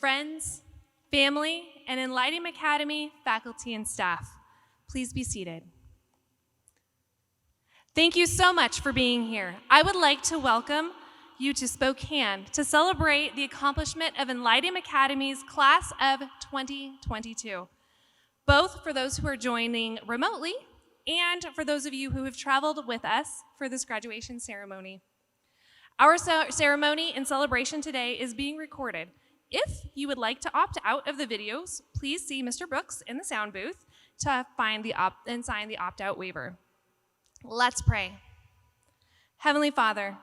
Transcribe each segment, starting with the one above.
friends, family, and Enlightium Academy faculty and staff. Please be seated. Thank you so much for being here. I would like to welcome you to Spokane to celebrate the accomplishment of Enlightium Academy's class of 2022, both for those who are joining remotely and for those of you who have traveled with us for this graduation ceremony. Our ceremony and celebration today is being recorded. If you would like to opt out of the videos, please see Mr. Brooks in the sound booth to find and sign the opt-out waiver. Let's pray. Heavenly Father,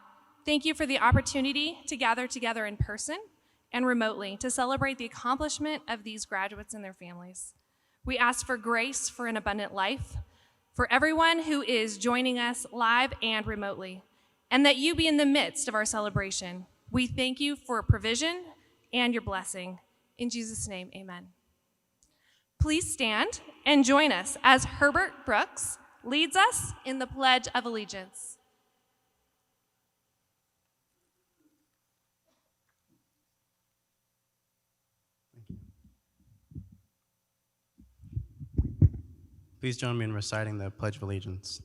thank you for the opportunity to gather together in person and remotely to celebrate the accomplishment of these graduates and their families. We ask for grace for an abundant life for everyone who is joining us live and remotely, and that you be in the midst of our celebration. We thank you for provision and your blessing. In Jesus' name, amen. Please stand and join us as Herbert Brooks leads us in the Pledge of Allegiance. Please join me in reciting the Pledge of Allegiance.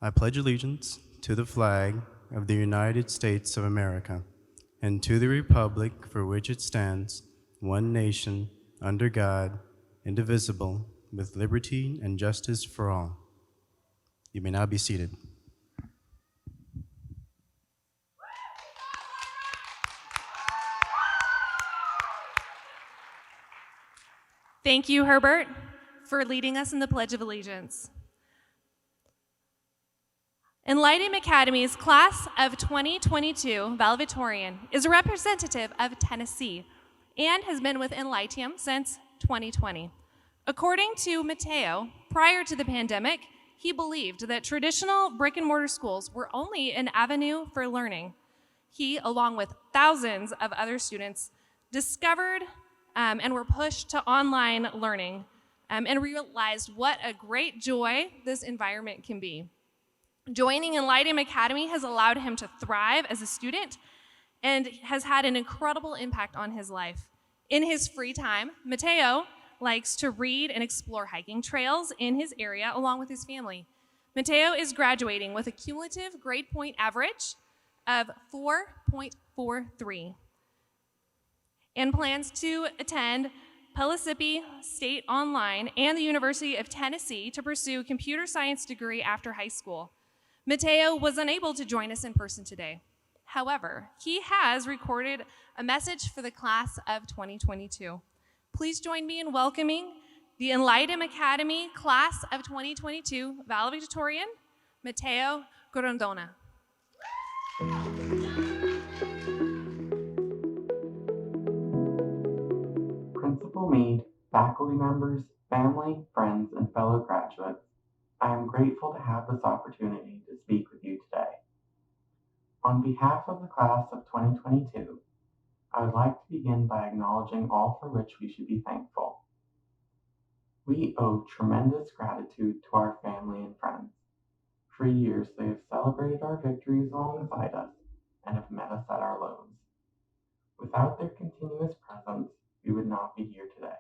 I pledge allegiance to the flag of the United States of America and to the republic for which it stands, one nation, under God, indivisible, with liberty and justice for all. You may now be seated. Thank you, Herbert, for leading us in the Pledge of Allegiance. Enlightium Academy's class of 2022 valedictorian is a representative of Tennessee and has been with Enlightium since 2020. According to Mateo, prior to the pandemic, he believed that traditional brick and mortar schools were only an avenue for learning. He, along with thousands of other students, discovered and were pushed to online learning and realized what a great joy this environment can be. Joining Enlightium Academy has allowed him to thrive as a student and has had an incredible impact on his life. In his free time, Mateo likes to read and explore hiking trails in his area along with his family. Mateo is graduating with a cumulative grade point average of 4.43 and plans to attend Pellissippi State Online and the University of Tennessee to pursue a computer science degree after high school. Mateo was unable to join us in person today. However, he has recorded a message for the class of 2022. Please join me in welcoming the Enlightium Academy class of 2022 valedictorian, Mateo Grondona. Principal Meade, faculty members, family, friends, and fellow graduates, I am grateful to have this opportunity to speak with you today. On behalf of the class of 2022, I would like to begin by acknowledging all for which we should be thankful. We owe tremendous gratitude to our family and friends. For years, they have celebrated our victories alongside us and have met us at our lows. Without their continuous presence, we would not be here today.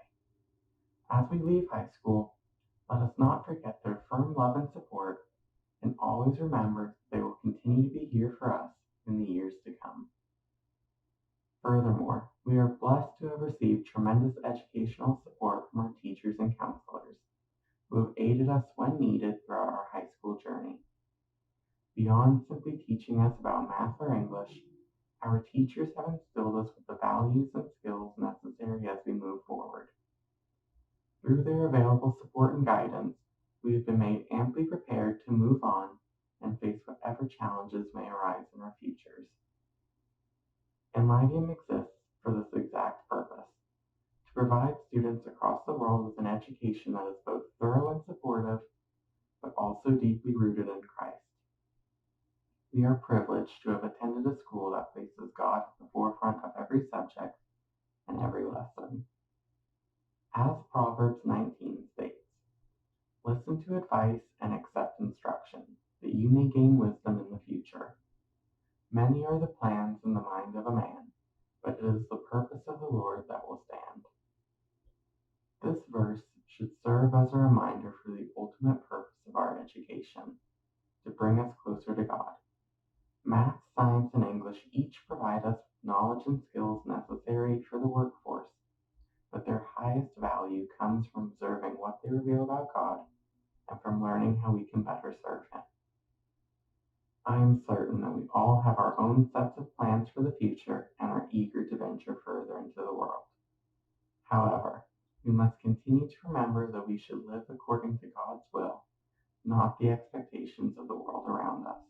As we leave high school, let us not forget their firm love and support, and always remember they will continue to be here for us in the years to come. Furthermore, we are blessed to have received tremendous educational support from our teachers and counselors, who have aided us when needed throughout our high school journey. Beyond simply teaching us about math or English, our teachers have instilled us with the values and skills necessary as we move forward. Through their available support and guidance, we have been made amply prepared to move on and face whatever challenges may arise in our futures. Enlightium exists for this exact purpose, to provide students across the world with an education that is both thorough and supportive, but also deeply rooted in Christ. We are privileged to have attended a school that places God at the forefront of every subject and every lesson. As Proverbs 19 states, listen to advice and accept instruction, that you may gain wisdom in the future. Many are the plans in the mind of a man, but it Lord that will stand. This verse should serve as a reminder for the ultimate purpose of our education, to bring us closer to God. Math, science, and English each provide us with knowledge and skills necessary for the workforce, but their highest value comes from observing what they reveal about God and from learning how we can better serve Him. I am certain that we all have our own sets of plans for the future and are eager to venture further into the world. However, we must continue to remember that we should live according to God's will, not the expectations of the world around us.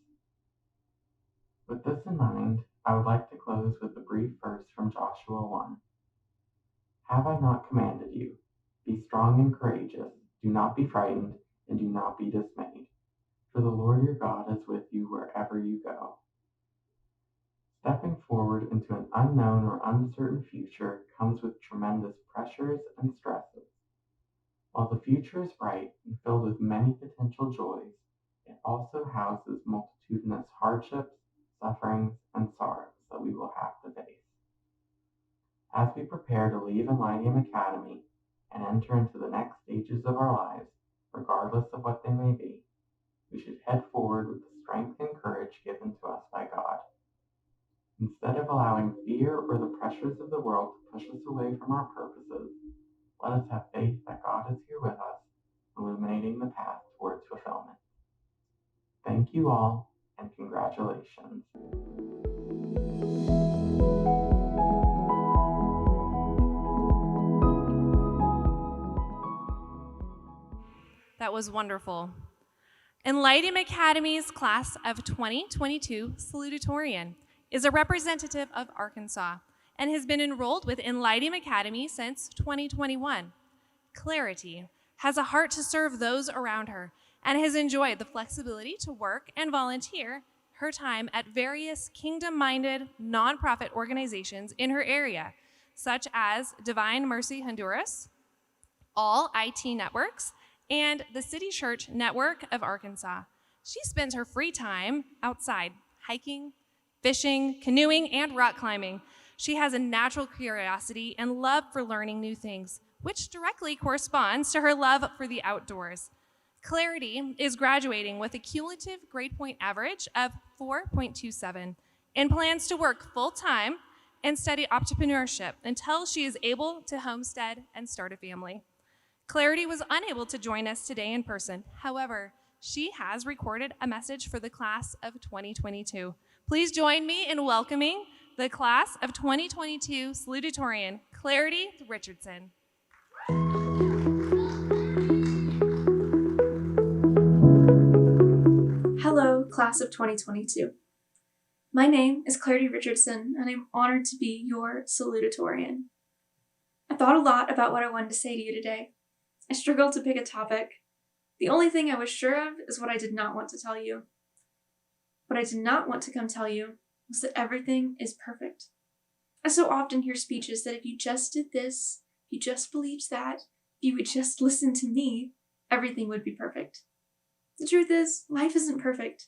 With this in mind, I would like to close with a brief verse from Joshua 1. Have I not commanded you? Be strong and courageous. Do not be frightened, and do not be dismayed. For the Lord your God is with you wherever you go. Stepping forward into an unknown or uncertain future comes with tremendous pressures and stresses. While the future is bright and filled with many potential joys, it also houses multitudinous hardships, sufferings, and sorrows that we will have to face. As we prepare to leave Enlightium Academy and enter into the next stages of our lives, regardless of what they may be, we should head forward with the strength and courage given to us by God. Instead of allowing fear or the pressures of the world to push us away from our purposes, let us have faith that God is here with us, illuminating the path towards fulfillment. Thank you all, and congratulations. That was wonderful. Enlightium Academy's class of 2022 salutatorian is a representative of Arkansas and has been enrolled with Enlightium Academy since 2021. Clarity has a heart to serve those around her and has enjoyed the flexibility to work and volunteer her time at various kingdom-minded nonprofit organizations in her area, such as Divine Mercy Honduras, All IT Networks, and the City Church Network of Arkansas. She spends her free time outside, hiking, fishing, canoeing, and rock climbing. She has a natural curiosity and love for learning new things, which directly corresponds to her love for the outdoors. Clarity is graduating with a cumulative grade point average of 4.27 and plans to work full-time and study entrepreneurship until she is able to homestead and start a family. Clarity was unable to join us today in person. However, she has recorded a message for the class of 2022. Please join me in welcoming the class of 2022 salutatorian, Clarity Richardson. Hello, class of 2022. My name is Clarity Richardson, and I'm honored to be your salutatorian. I thought a lot about what I wanted to say to you today. I struggled to pick a topic. The only thing I was sure of is what I did not want to tell you. What I did not want to come tell you was that everything is perfect. I so often hear speeches that if you just did this, if you just believed that, if you would just listen to me, everything would be perfect. The truth is, life isn't perfect.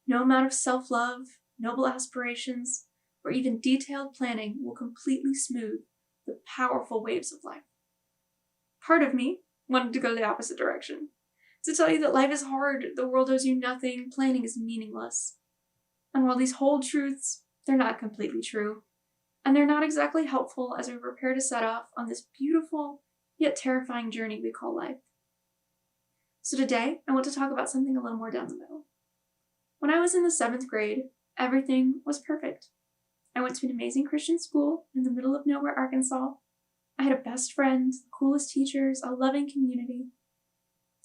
No amount of self-love, noble aspirations, or even detailed planning will completely smooth the powerful waves of life. Part of me wanted to go the opposite direction, to tell you that life is hard, the world owes you nothing, planning is meaningless. And while these hold truths, they're not completely true, and they're not exactly helpful as we prepare to set off on this beautiful yet terrifying journey we call life. So today, I want to talk about something a little more down the middle. When I was in the 7th grade, everything was perfect. I went to an amazing Christian school in the middle of nowhere, Arkansas. I had a best friend, the coolest teachers, a loving community.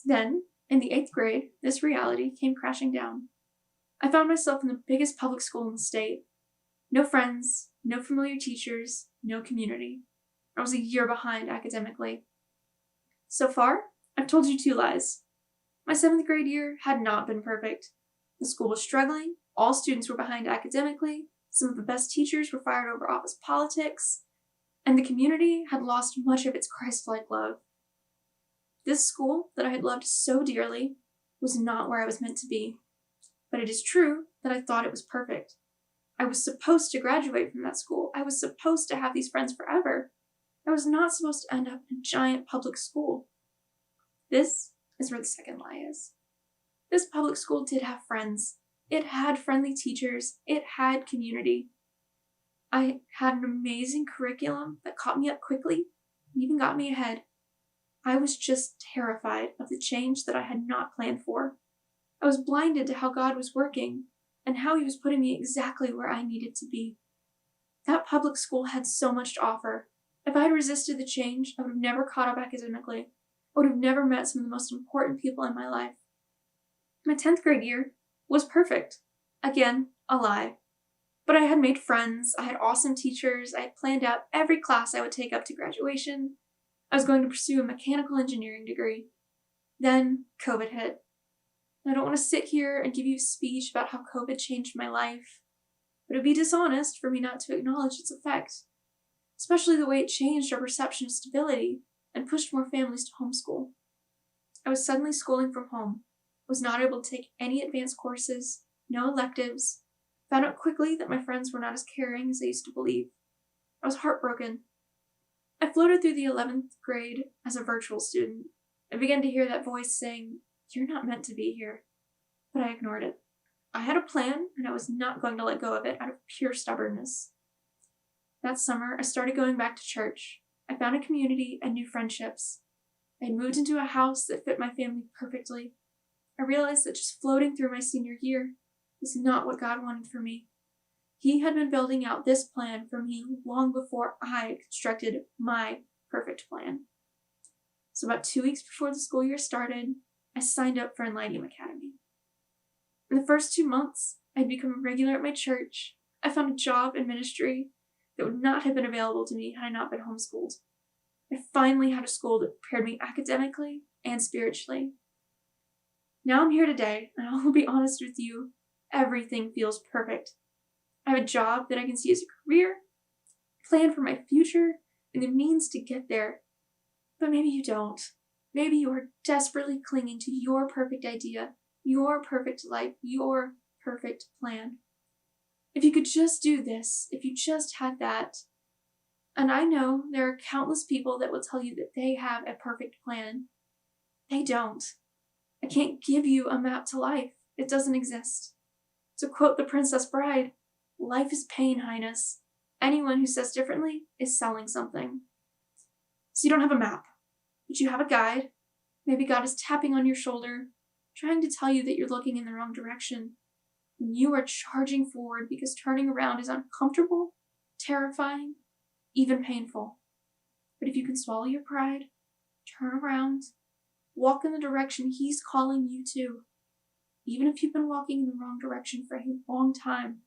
Then, in the 8th grade, this reality came crashing down. I found myself in the biggest public school in the state. No friends, no familiar teachers, no community. I was a year behind academically. So far, I've told you 2 lies. My 7th grade year had not been perfect. The school was struggling, all students were behind academically, some of the best teachers were fired over office politics, and the community had lost much of its Christ-like love. This school that I had loved so dearly was not where I was meant to be, but it is true that I thought it was perfect. I was supposed to graduate from that school. I was supposed to have these friends forever. I was not supposed to end up in a giant public school. This is where the second lie is. This public school did have friends. It had friendly teachers. It had community. I had an amazing curriculum that caught me up quickly and even got me ahead. I was just terrified of the change that I had not planned for. I was blinded to how God was working and how He was putting me exactly where I needed to be. That public school had so much to offer. If I had resisted the change, I would have never caught up academically. I would have never met some of the most important people in my life. My 10th grade year was perfect. Again, a lie. But I had made friends, I had awesome teachers, I had planned out every class I would take up to graduation. I was going to pursue a mechanical engineering degree. Then COVID hit. I don't want to sit here and give you a speech about how COVID changed my life, but it'd be dishonest for me not to acknowledge its effect, especially the way it changed our perception of stability and pushed more families to homeschool. I was suddenly schooling from home, was not able to take any advanced courses, no electives, found out quickly that my friends were not as caring as I used to believe. I was heartbroken. I floated through the 11th grade as a virtual student and began to hear that voice saying, "You're not meant to be here." But I ignored it. I had a plan, and I was not going to let go of it out of pure stubbornness. That summer, I started going back to church. I found a community and new friendships. I had moved into a house that fit my family perfectly. I realized that just floating through my senior year was not what God wanted for me. He had been building out this plan for me long before I constructed my perfect plan. So about 2 weeks before the school year started, I signed up for Enlightium Academy. In the first 2 months, I'd become a regular at my church. I found a job in ministry that would not have been available to me had I not been homeschooled. I finally had a school that prepared me academically and spiritually. Now I'm here today, and I will be honest with you, everything feels perfect. I have a job that I can see as a career, plan for my future, and the means to get there. But maybe you don't. Maybe you are desperately clinging to your perfect idea, your perfect life, your perfect plan. If you could just do this, if you just had that. And I know there are countless people that will tell you that they have a perfect plan. They don't. I can't give you a map to life. It doesn't exist. To quote the Princess Bride, "Life is pain, Highness. Anyone who says differently is selling something." So you don't have a map, but you have a guide. Maybe God is tapping on your shoulder, trying to tell you that you're looking in the wrong direction. And you are charging forward because turning around is uncomfortable, terrifying, even painful. But if you can swallow your pride, turn around, walk in the direction He's calling you to, even if you've been walking in the wrong direction for a long time,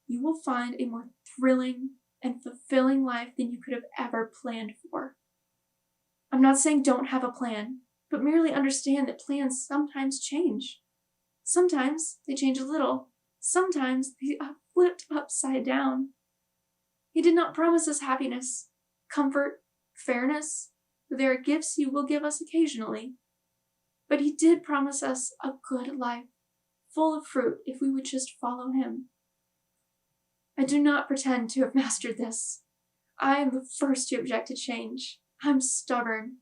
you will find a more thrilling and fulfilling life than you could have ever planned for. I'm not saying don't have a plan, but merely understand that plans sometimes change. Sometimes they change a little. Sometimes they are flipped upside down. He did not promise us happiness, comfort, fairness. There are gifts He will give us occasionally. But He did promise us a good life, full of fruit if we would just follow Him. I do not pretend to have mastered this. I am the first to object to change. I'm stubborn.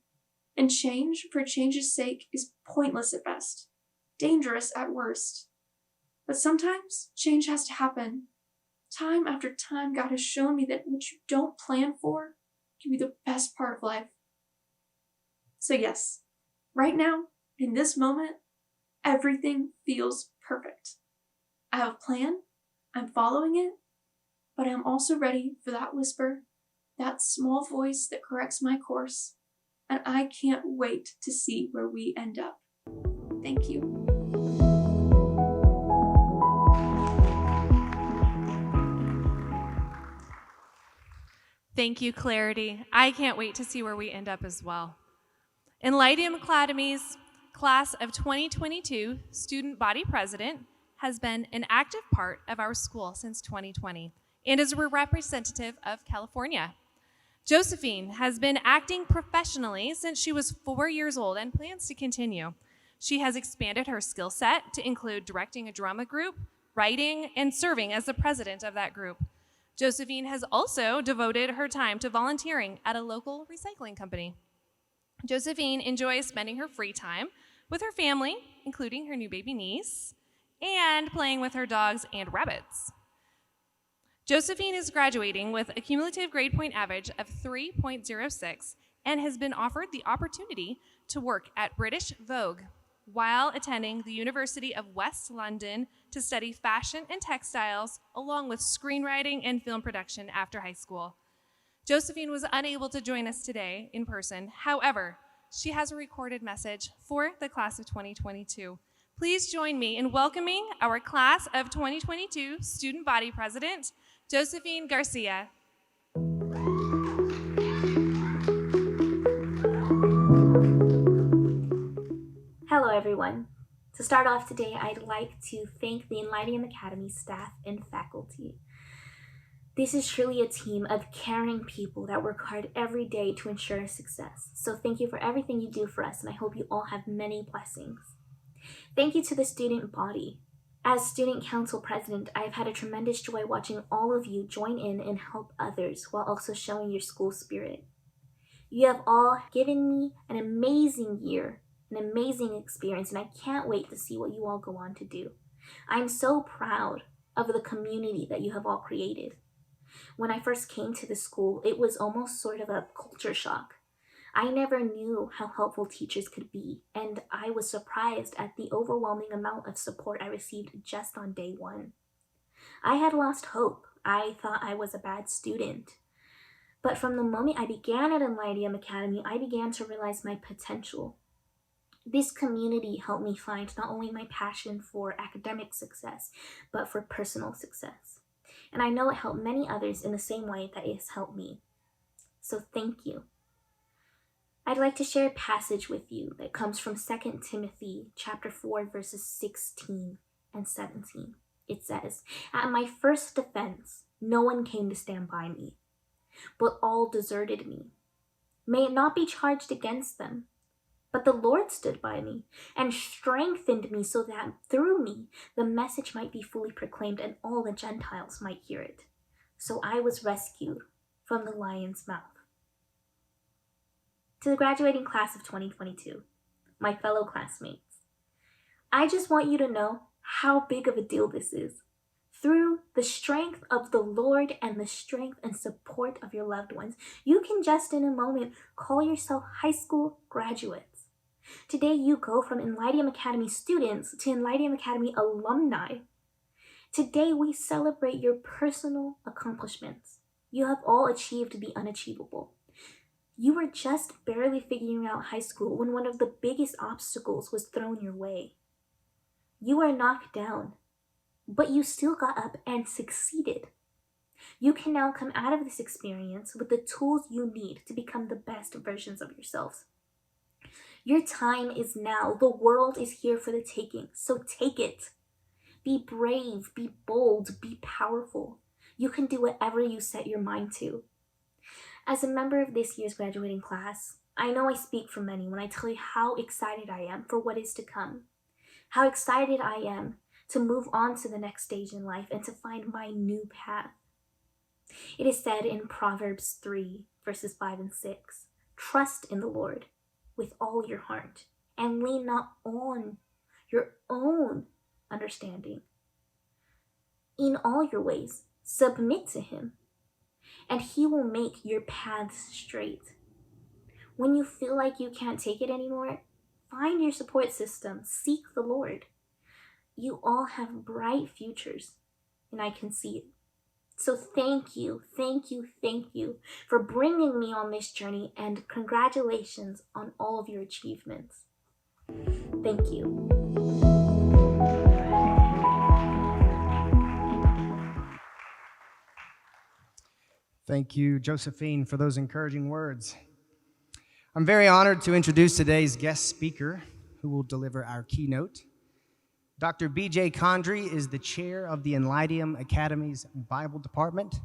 And change for change's sake is pointless at best, dangerous at worst. But sometimes change has to happen. Time after time, God has shown me that what you don't plan for can be the best part of life. So yes, right now, in this moment, everything feels perfect. I have a plan, I'm following it, but I'm also ready for that whisper, that small voice that corrects my course, and I can't wait to see where we end up. Thank you. Thank you, Clarity. I can't wait to see where we end up as well. Enlightium Academy's Class of 2022 Student Body President has been an active part of our school since 2020 and is a representative of California. Josephine has been acting professionally since she was 4 years old and plans to continue. She has expanded her skill set to include directing a drama group, writing, and serving as the president of that group. Josephine has also devoted her time to volunteering at a local recycling company. Josephine enjoys spending her free time with her family, including her new baby niece, and playing with her dogs and rabbits. Josephine is graduating with a cumulative grade point average of 3.06 and has been offered the opportunity to work at British Vogue while attending the University of West London to study fashion and textiles, along with screenwriting and film production after high school. Josephine was unable to join us today in person. However, she has a recorded message for the class of 2022. Please join me in welcoming our class of 2022 student body president, Josephine Garcia. Hello everyone. To start off today, I'd like to thank the Enlightium Academy staff and faculty. This is truly a team of caring people that work hard every day to ensure our success. So thank you for everything you do for us, and I hope you all have many blessings. Thank you to the student body. As student council president, I've had a tremendous joy watching all of you join in and help others while also showing your school spirit. You have all given me an amazing year, an amazing experience, and I can't wait to see what you all go on to do. I'm so proud of the community that you have all created. When I first came to the school, it was almost sort of a culture shock. I never knew how helpful teachers could be, and I was surprised at the overwhelming amount of support I received just on day one. I had lost hope. I thought I was a bad student. But from the moment I began at Enlightium Academy, I began to realize my potential. This community helped me find not only my passion for academic success, but for personal success. And I know it helped many others in the same way that it has helped me. So thank you. I'd like to share a passage with you that comes from 2 Timothy chapter 4, verses 16 and 17. It says, "At my first defense, no one came to stand by me, but all deserted me. May it not be charged against them. But the Lord stood by me and strengthened me so that through me the message might be fully proclaimed and all the Gentiles might hear it. So I was rescued from the lion's mouth." To the graduating class of 2022, my fellow classmates, I just want you to know how big of a deal this is. Through the strength of the Lord and the strength and support of your loved ones, you can just in a moment call yourself high school graduates. Today you go from Enlightium Academy students to Enlightium Academy alumni. Today we celebrate your personal accomplishments. You have all achieved the unachievable. You were just barely figuring out high school when one of the biggest obstacles was thrown your way. You were knocked down, but you still got up and succeeded. You can now come out of this experience with the tools you need to become the best versions of yourselves. Your time is now. The world is here for the taking, so take it. Be brave, be bold, be powerful. You can do whatever you set your mind to. As a member of this year's graduating class, I know I speak for many when I tell you how excited I am for what is to come. How excited I am to move on to the next stage in life and to find my new path. It is said in Proverbs 3, verses 5 and 6, "Trust in the Lord with all your heart and lean not on your own understanding. In all your ways, submit to him, and he will make your paths straight." When you feel like you can't take it anymore, find your support system, seek the Lord. You all have bright futures, and I can see it. So thank you for bringing me on this journey, and congratulations on all of your achievements. Thank you. Thank you, Josephine, for those encouraging words. I'm very honored to introduce today's guest speaker, who will deliver our keynote. Dr. B.J. Condry is the chair of the Enlightium Academy's Bible Department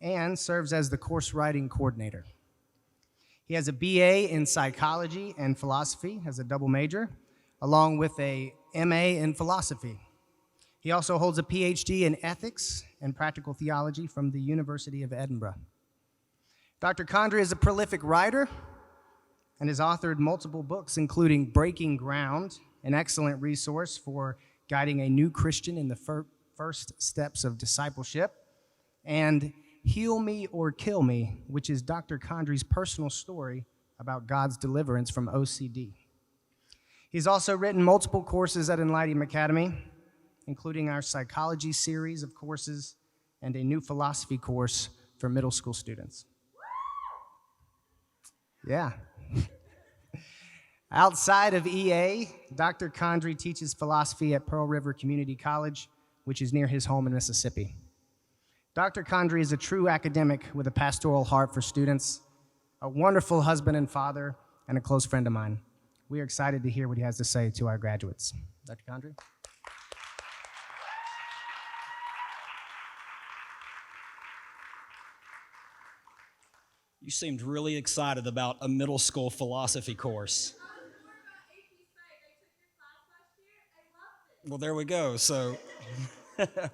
and serves as the course writing coordinator. He has a BA in psychology and philosophy as a double major, along with a MA in philosophy. He also holds a PhD in ethics and practical theology from the University of Edinburgh. Dr. Condrey is a prolific writer and has authored multiple books, including Breaking Ground, an excellent resource for guiding a new Christian in the first steps of discipleship, and Heal Me or Kill Me, which is Dr. Condrey's personal story about God's deliverance from OCD. He's also written multiple courses at Enlightium Academy, including our psychology series of courses and a new philosophy course for middle school students. Yeah. Outside of EA, Dr. Condrey teaches philosophy at Pearl River Community College, which is near his home in Mississippi. Dr. Condrey is a true academic with a pastoral heart for students, a wonderful husband and father, and a close friend of mine. We are excited to hear what he has to say to our graduates. Dr. Condrey? You seemed really excited about a middle school philosophy course. Well, there we go. So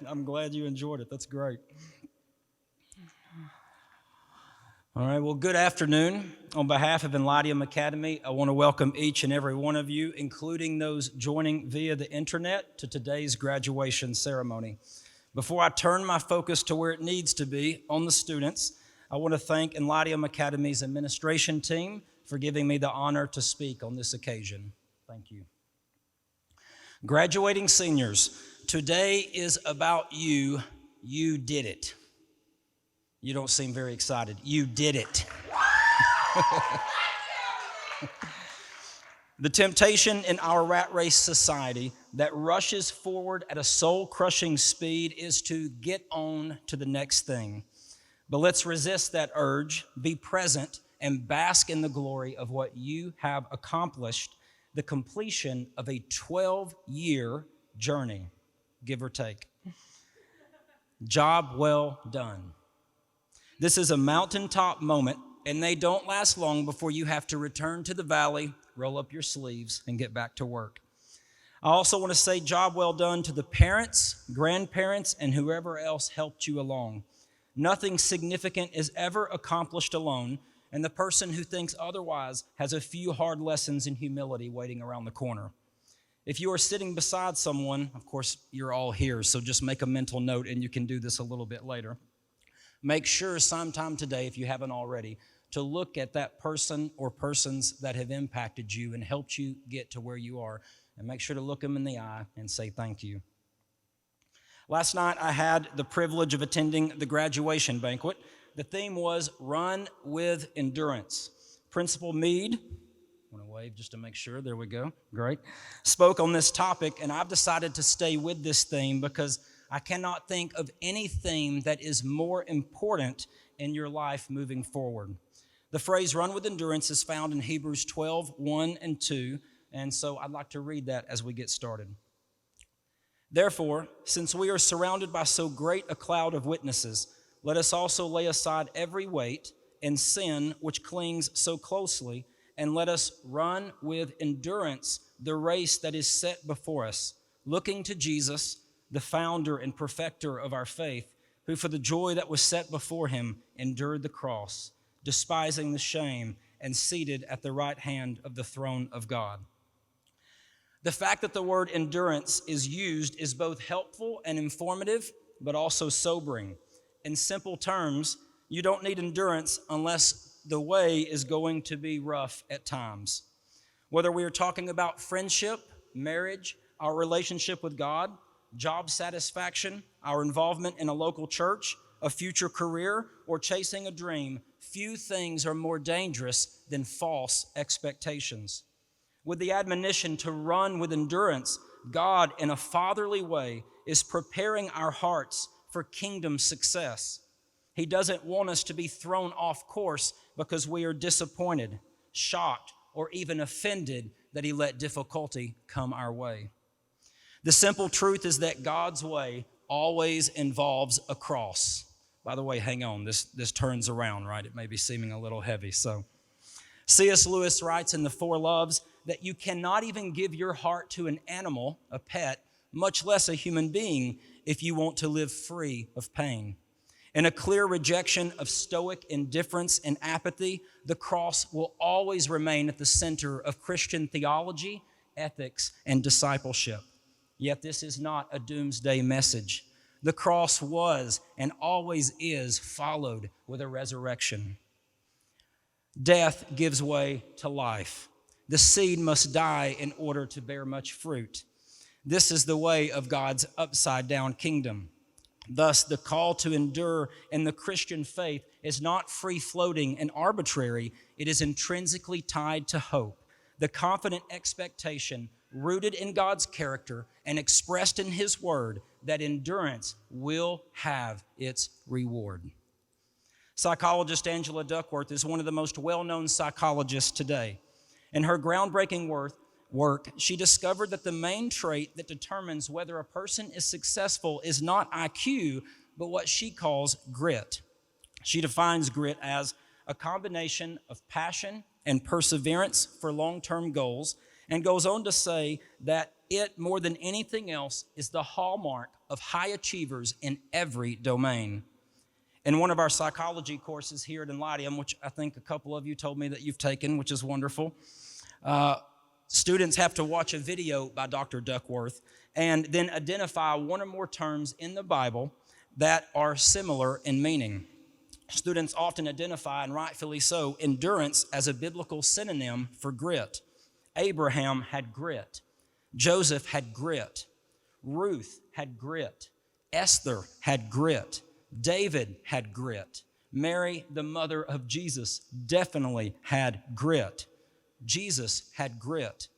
I'm glad you enjoyed it. That's great. All right, well, good afternoon. On behalf of Enlightium Academy, I want to welcome each and every one of you, including those joining via the internet, to today's graduation ceremony. Before I turn my focus to where it needs to be, on the students, I want to thank Enlightium Academy's administration team for giving me the honor to speak on this occasion. Thank you. Graduating seniors, today is about you. You did it. You don't seem very excited. You did it. The temptation in our rat race society that rushes forward at a soul-crushing speed is to get on to the next thing. But let's resist that urge, be present, and bask in the glory of what you have accomplished, the completion of a 12-year journey, give or take. Job well done. This is a mountaintop moment, and they don't last long before you have to return to the valley, roll up your sleeves, and get back to work. I also want to say job well done to the parents, grandparents, and whoever else helped you along. Nothing significant is ever accomplished alone, and the person who thinks otherwise has a few hard lessons in humility waiting around the corner. If you are sitting beside someone, of course, you're all here, so just make a mental note, and you can do this a little bit later. Make sure sometime today, if you haven't already, to look at that person or persons that have impacted you and helped you get to where you are, and make sure to look them in the eye and say thank you. Last night, I had the privilege of attending the graduation banquet. The theme was Run with Endurance. Principal Meade, I want to wave just to make sure, there we go, great, spoke on this topic, and I've decided to stay with this theme because I cannot think of any theme that is more important in your life moving forward. The phrase run with endurance is found in Hebrews 12, 1 and 2, and so I'd like to read that as we get started. Therefore, since we are surrounded by so great a cloud of witnesses, let us also lay aside every weight and sin which clings so closely, and let us run with endurance the race that is set before us, looking to Jesus, the founder and perfecter of our faith, who for the joy that was set before him endured the cross, despising the shame, and seated at the right hand of the throne of God. The fact that the word endurance is used is both helpful and informative, but also sobering. In simple terms, you don't need endurance unless the way is going to be rough at times. Whether we are talking about friendship, marriage, our relationship with God, job satisfaction, our involvement in a local church, a future career, or chasing a dream, few things are more dangerous than false expectations. With the admonition to run with endurance, God, in a fatherly way, is preparing our hearts for kingdom success. He doesn't want us to be thrown off course because we are disappointed, shocked, or even offended that He let difficulty come our way. The simple truth is that God's way always involves a cross. By the way, hang on, this turns around, right? It may be seeming a little heavy. So, C.S. Lewis writes in The Four Loves that you cannot even give your heart to an animal, a pet, much less a human being, if you want to live free of pain. In a clear rejection of stoic indifference and apathy, the cross will always remain at the center of Christian theology, ethics, and discipleship. Yet this is not a doomsday message. The cross was and always is followed with a resurrection. Death gives way to life. The seed must die in order to bear much fruit. This is the way of God's upside-down kingdom. Thus, the call to endure in the Christian faith is not free-floating and arbitrary. It is intrinsically tied to hope, the confident expectation rooted in God's character and expressed in His Word that endurance will have its reward. Psychologist Angela Duckworth is one of the most well-known psychologists today. In her groundbreaking work, she discovered that the main trait that determines whether a person is successful is not IQ, but what she calls grit. She defines grit as a combination of passion and perseverance for long-term goals, and goes on to say that it, more than anything else, is the hallmark of high achievers in every domain. In one of our psychology courses here at Enlightium, which I think a couple of you told me that you've taken, which is wonderful, students have to watch a video by Dr. Duckworth and then identify one or more terms in the Bible that are similar in meaning. Students often identify, and rightfully so, endurance as a biblical synonym for grit. Abraham had grit. Joseph had grit. Ruth had grit. Esther had grit. David had grit. Mary, the mother of Jesus, definitely had grit. Jesus had grit.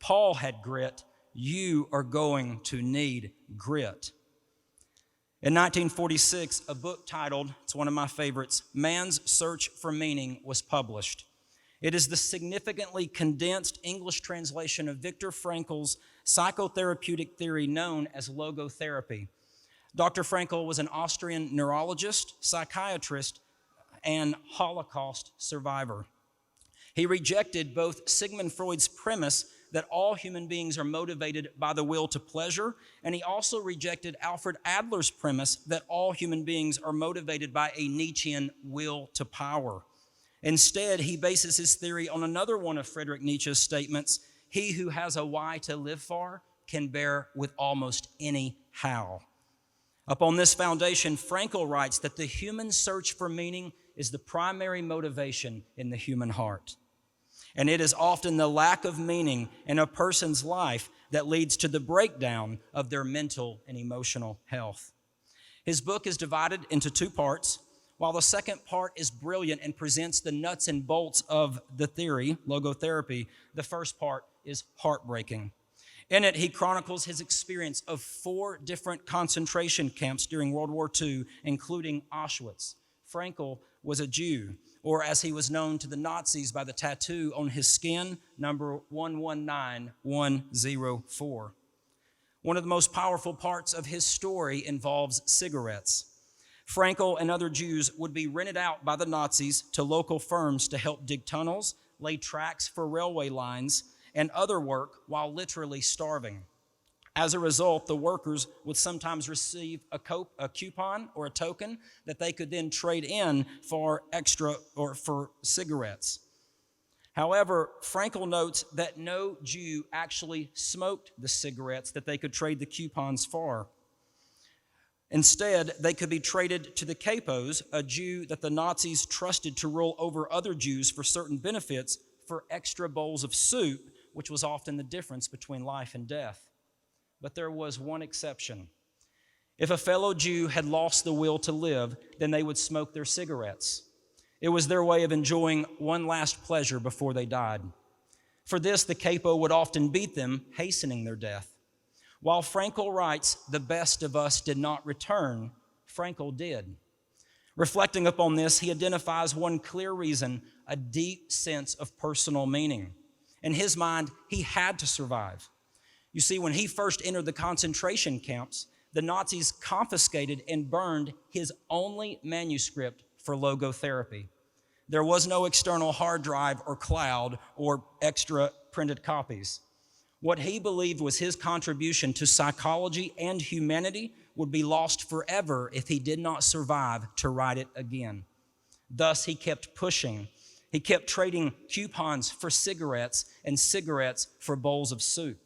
Paul had grit. You are going to need grit. In 1946, a book titled, it's one of my favorites, Man's Search for Meaning, was published. It is the significantly condensed English translation of Viktor Frankl's psychotherapeutic theory known as logotherapy. Dr. Frankl was an Austrian neurologist, psychiatrist, and Holocaust survivor. He rejected both Sigmund Freud's premise that all human beings are motivated by the will to pleasure, and he also rejected Alfred Adler's premise that all human beings are motivated by a Nietzschean will to power. Instead, he bases his theory on another one of Friedrich Nietzsche's statements: he who has a why to live for can bear with almost any how. Upon this foundation, Frankl writes that the human search for meaning is the primary motivation in the human heart. And it is often the lack of meaning in a person's life that leads to the breakdown of their mental and emotional health. His book is divided into two parts. While the second part is brilliant and presents the nuts and bolts of the theory, logotherapy, the first part is heartbreaking. In it, he chronicles his experience of 4 different concentration camps during World War II, including Auschwitz. Frankl was a Jew, or as he was known to the Nazis by the tattoo on his skin, number 119104. One of the most powerful parts of his story involves cigarettes. Frankl and other Jews would be rented out by the Nazis to local firms to help dig tunnels, lay tracks for railway lines, and other work while literally starving. As a result, the workers would sometimes receive a coupon or a token that they could then trade in for extra or for cigarettes. However, Frankl notes that no Jew actually smoked the cigarettes that they could trade the coupons for. Instead, they could be traded to the capos, a Jew that the Nazis trusted to rule over other Jews for certain benefits, for extra bowls of soup, which was often the difference between life and death. But there was one exception. If a fellow Jew had lost the will to live, then they would smoke their cigarettes. It was their way of enjoying one last pleasure before they died. For this, the capo would often beat them, hastening their death. While Frankl writes, the best of us did not return, Frankl did. Reflecting upon this, he identifies one clear reason: a deep sense of personal meaning. In his mind, he had to survive. You see, when he first entered the concentration camps, the Nazis confiscated and burned his only manuscript for logotherapy. There was no external hard drive or cloud or extra printed copies. What he believed was his contribution to psychology and humanity would be lost forever if he did not survive to write it again. Thus, he kept pushing. He kept trading coupons for cigarettes and cigarettes for bowls of soup.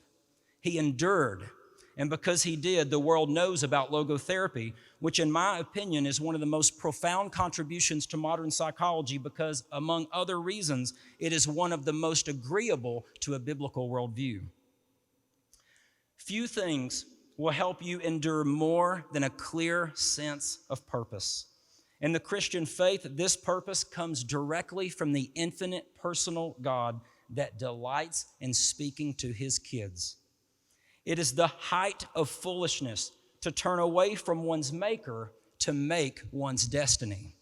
He endured, and because he did, the world knows about logotherapy, which in my opinion is one of the most profound contributions to modern psychology because, among other reasons, it is one of the most agreeable to a biblical worldview. Few things will help you endure more than a clear sense of purpose. In the Christian faith, this purpose comes directly from the infinite personal God that delights in speaking to his kids. It is the height of foolishness to turn away from one's maker to make one's destiny.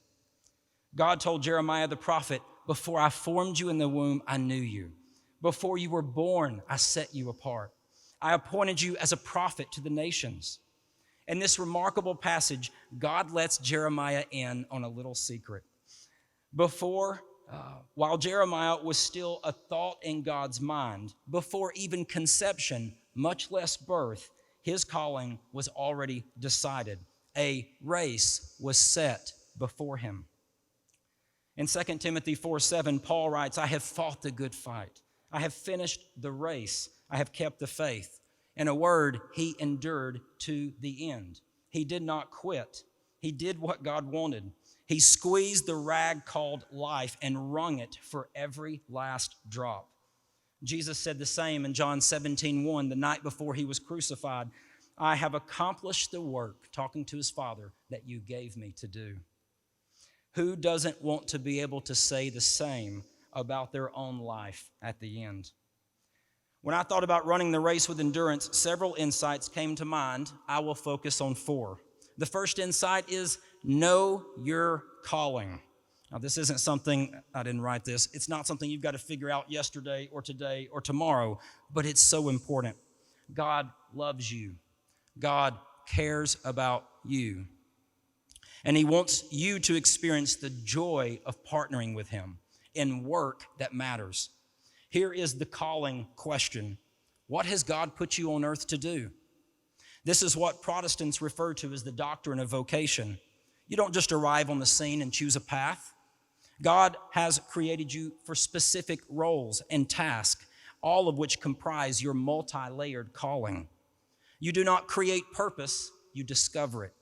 God told Jeremiah the prophet, "Before I formed you in the womb, I knew you. Before you were born, I set you apart. I appointed you as a prophet to the nations." In this remarkable passage, God lets Jeremiah in on a little secret. While Jeremiah was still a thought in God's mind, before even conception, much less birth, his calling was already decided. A race was set before him. In 2 Timothy 4:7, Paul writes, "I have fought the good fight. I have finished the race. I have kept the faith." In a word, he endured to the end. He did not quit. He did what God wanted. He squeezed the rag called life and wrung it for every last drop. Jesus said the same in John 17:1, the night before he was crucified. "I have accomplished the work," talking to his Father, "that you gave me to do." Who doesn't want to be able to say the same about their own life at the end? When I thought about running the race with endurance, several insights came to mind. I will focus on 4. The first insight is know your calling. Now, this isn't something, I didn't write this, it's not something you've got to figure out yesterday or today or tomorrow, but it's so important. God loves you. God cares about you. And he wants you to experience the joy of partnering with him in work that matters. Here is the calling question. What has God put you on earth to do? This is what Protestants refer to as the doctrine of vocation. You don't just arrive on the scene and choose a path. God has created you for specific roles and tasks, all of which comprise your multi-layered calling. You do not create purpose, you discover it.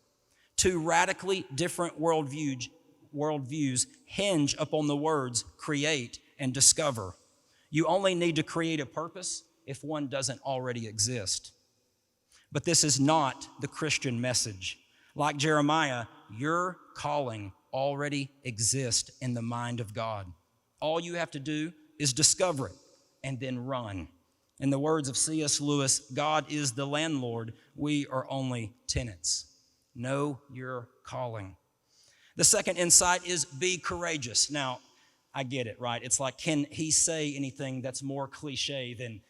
2 radically different worldviews hinge upon the words create and discover. You only need to create a purpose if one doesn't already exist. But this is not the Christian message. Like Jeremiah, your calling already exists in the mind of God. All you have to do is discover it and then run. In the words of C.S. Lewis, God is the landlord, we are only tenants. Know your calling. The second insight is be courageous. Now, I get it, right? It's like, can he say anything that's more cliche than,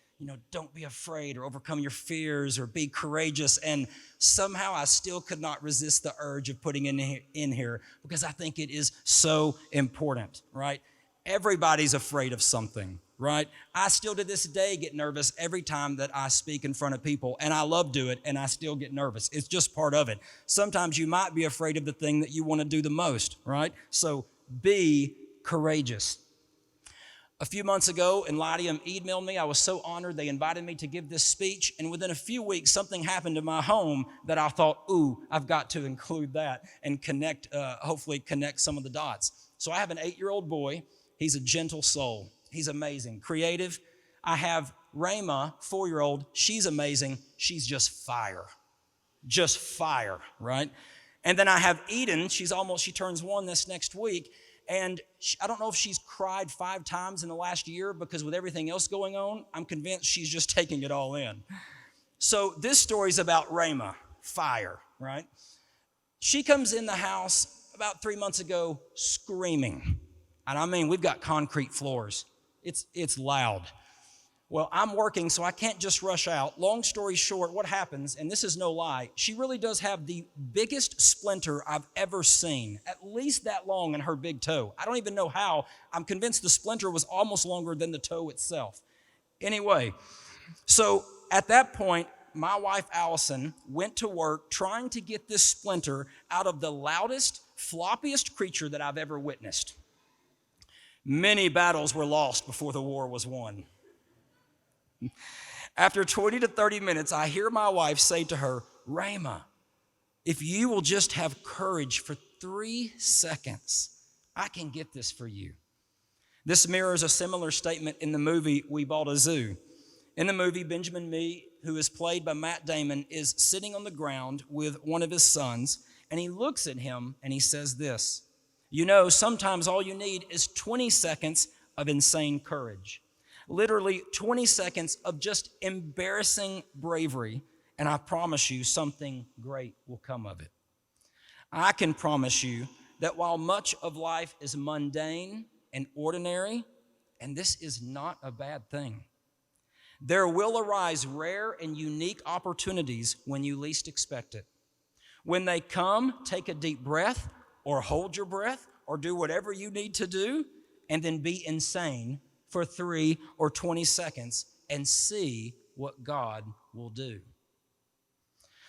don't be afraid or overcome your fears or be courageous? And somehow I still could not resist the urge of putting in here because I think it is so important, right? Everybody's afraid of something, right? I still to this day get nervous every time that I speak in front of people, and I love to do it, and I still get nervous. It's just part of it. Sometimes you might be afraid of the thing that you want to do the most, right? So be courageous. A few months ago, Enlightium emailed me. I was so honored. They invited me to give this speech, and within a few weeks, something happened in my home that I thought, I've got to include that and hopefully connect some of the dots. So I have an 8-year-old boy. He's a gentle soul. He's amazing, creative. I have Rayma, 4-year-old. She's amazing. She's just fire, right? And then I have Eden. She turns 1 this next week. And I don't know if she's cried 5 times in the last year because with everything else going on, I'm convinced she's just taking it all in. So this story's about Rayma, fire, right? She comes in the house about 3 months ago screaming. And I mean, we've got concrete floors. It's loud. Well, I'm working, so I can't just rush out. Long story short, what happens, and this is no lie, she really does have the biggest splinter I've ever seen, at least that long in her big toe. I don't even know how. I'm convinced the splinter was almost longer than the toe itself. Anyway, So at that point, my wife Allison went to work trying to get this splinter out of the loudest, floppiest creature that I've ever witnessed. Many battles were lost before the war was won. After 20 to 30 minutes, I hear my wife say to her, "Rama, if you will just have courage for 3 seconds, I can get this for you." This mirrors a similar statement in the movie We Bought a Zoo. In the movie, Benjamin Mee, who is played by Matt Damon, is sitting on the ground with one of his sons, and he looks at him and he says this, "You know, sometimes all you need is 20 seconds of insane courage. Literally 20 seconds of just embarrassing bravery, and I promise you something great will come of it." I can promise you that while much of life is mundane and ordinary, and this is not a bad thing, there will arise rare and unique opportunities when you least expect it. When they come, take a deep breath, or hold your breath, or do whatever you need to do, and then be insane for 3 or 20 seconds and see what God will do.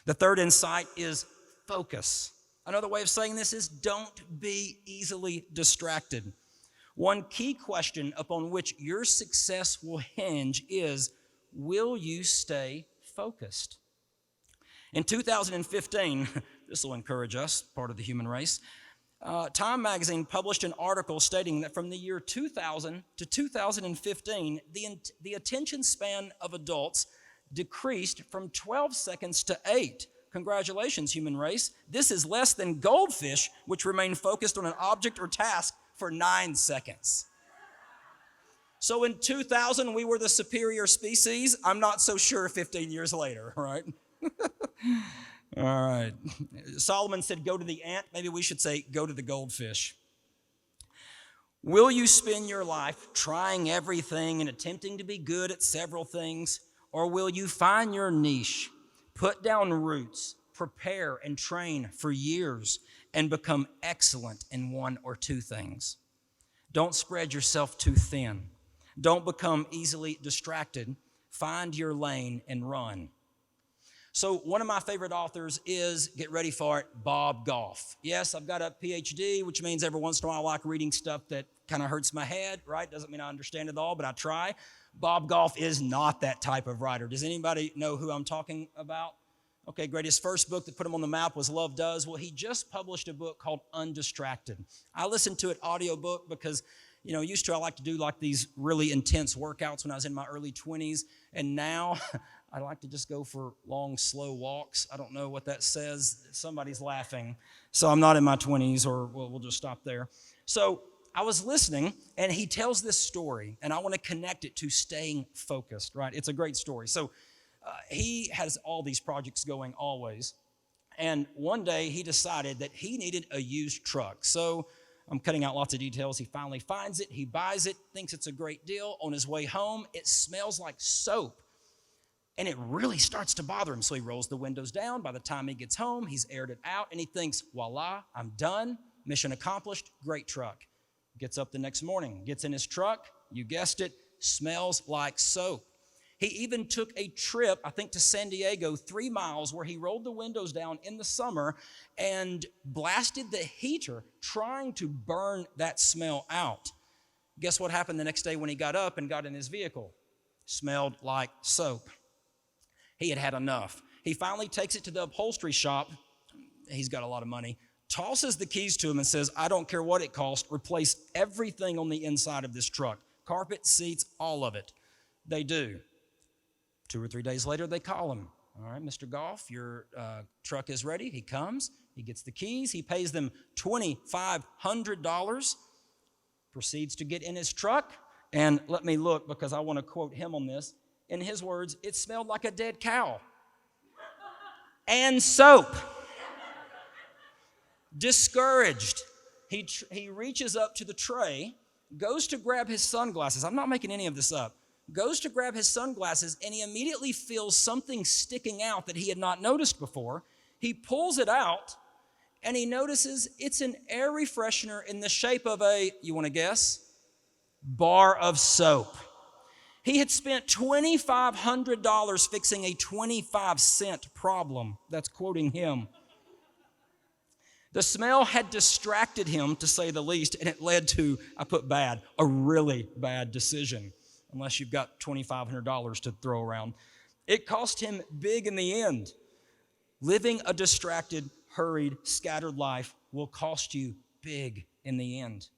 The third insight is focus. Another way of saying this is don't be easily distracted. One key question upon which your success will hinge is, will you stay focused? In 2015, this will encourage us, part of the human race, Time magazine published an article stating that from the year 2000 to 2015, the attention span of adults decreased from 12 seconds to 8. Congratulations, human race. This is less than goldfish, which remain focused on an object or task for 9 seconds. So in 2000, we were the superior species. I'm not so sure 15 years later, right? All right. Solomon said, go to the ant. Maybe we should say, go to the goldfish. Will you spend your life trying everything and attempting to be good at several things? Or will you find your niche, put down roots, prepare and train for years, and become excellent in 1 or 2 things? Don't spread yourself too thin. Don't become easily distracted. Find your lane and run. So one of my favorite authors is, get ready for it, Bob Goff. Yes, I've got a PhD, which means every once in a while I like reading stuff that kind of hurts my head, right? Doesn't mean I understand it all, but I try. Bob Goff is not that type of writer. Does anybody know who I'm talking about? Okay, great. His first book that put him on the map was Love Does. Well, he just published a book called Undistracted. I listened to it audiobook because, used to I like to do like these really intense workouts when I was in my early 20s, and now I like to just go for long, slow walks. I don't know what that says. Somebody's laughing. So I'm not in my 20s, or we'll just stop there. So I was listening, and he tells this story, and I want to connect it to staying focused, right? It's a great story. So he has all these projects going always, and one day he decided that he needed a used truck. So I'm cutting out lots of details. He finally finds it. He buys it, thinks it's a great deal. On his way home, it smells like soap. And it really starts to bother him. So he rolls the windows down. By the time he gets home, he's aired it out. And he thinks, voila, I'm done. Mission accomplished. Great truck. Gets up the next morning, gets in his truck. You guessed it, smells like soap. He even took a trip, I think, to San Diego, 3 miles, where he rolled the windows down in the summer and blasted the heater, trying to burn that smell out. Guess what happened the next day when he got up and got in his vehicle? Smelled like soap. He had had enough. He finally takes it to the upholstery shop. He's got a lot of money. Tosses the keys to him and says, I don't care what it costs. Replace everything on the inside of this truck. Carpet, seats, all of it. They do. 2 or 3 days later, they call him. All right, Mr. Goff, your truck is ready. He comes. He gets the keys. He pays them $2,500. Proceeds to get in his truck. And let me look, because I want to quote him on this. In his words, it smelled like a dead cow and soap. Discouraged, he reaches up to the tray, goes to grab his sunglasses. I'm not making any of this up. Goes to grab his sunglasses, and he immediately feels something sticking out that he had not noticed before. He pulls it out, and he notices it's an air refreshener in the shape of a, you want to guess? Bar of soap. He had spent $2,500 fixing a 25-cent problem. That's quoting him. The smell had distracted him, to say the least, and it led to, I put bad, a really bad decision, unless you've got $2,500 to throw around. It cost him big in the end. Living a distracted, hurried, scattered life will cost you big in the end.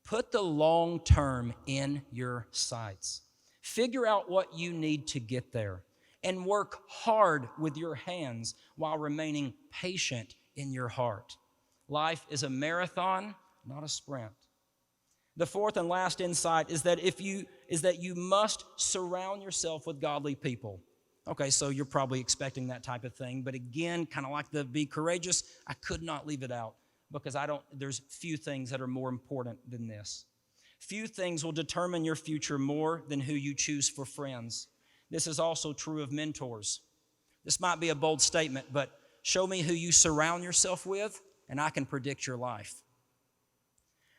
Put the long term in your sights. Figure out what you need to get there, and work hard with your hands while remaining patient in your heart. Life is a marathon, not a sprint. The fourth and last insight is that you must surround yourself with godly people. Okay, so you're probably expecting that type of thing, but again, kind of like the be courageous, I could not leave it out because there's few things that are more important than this. Few things will determine your future more than who you choose for friends. This is also true of mentors. This might be a bold statement, but show me who you surround yourself with, and I can predict your life.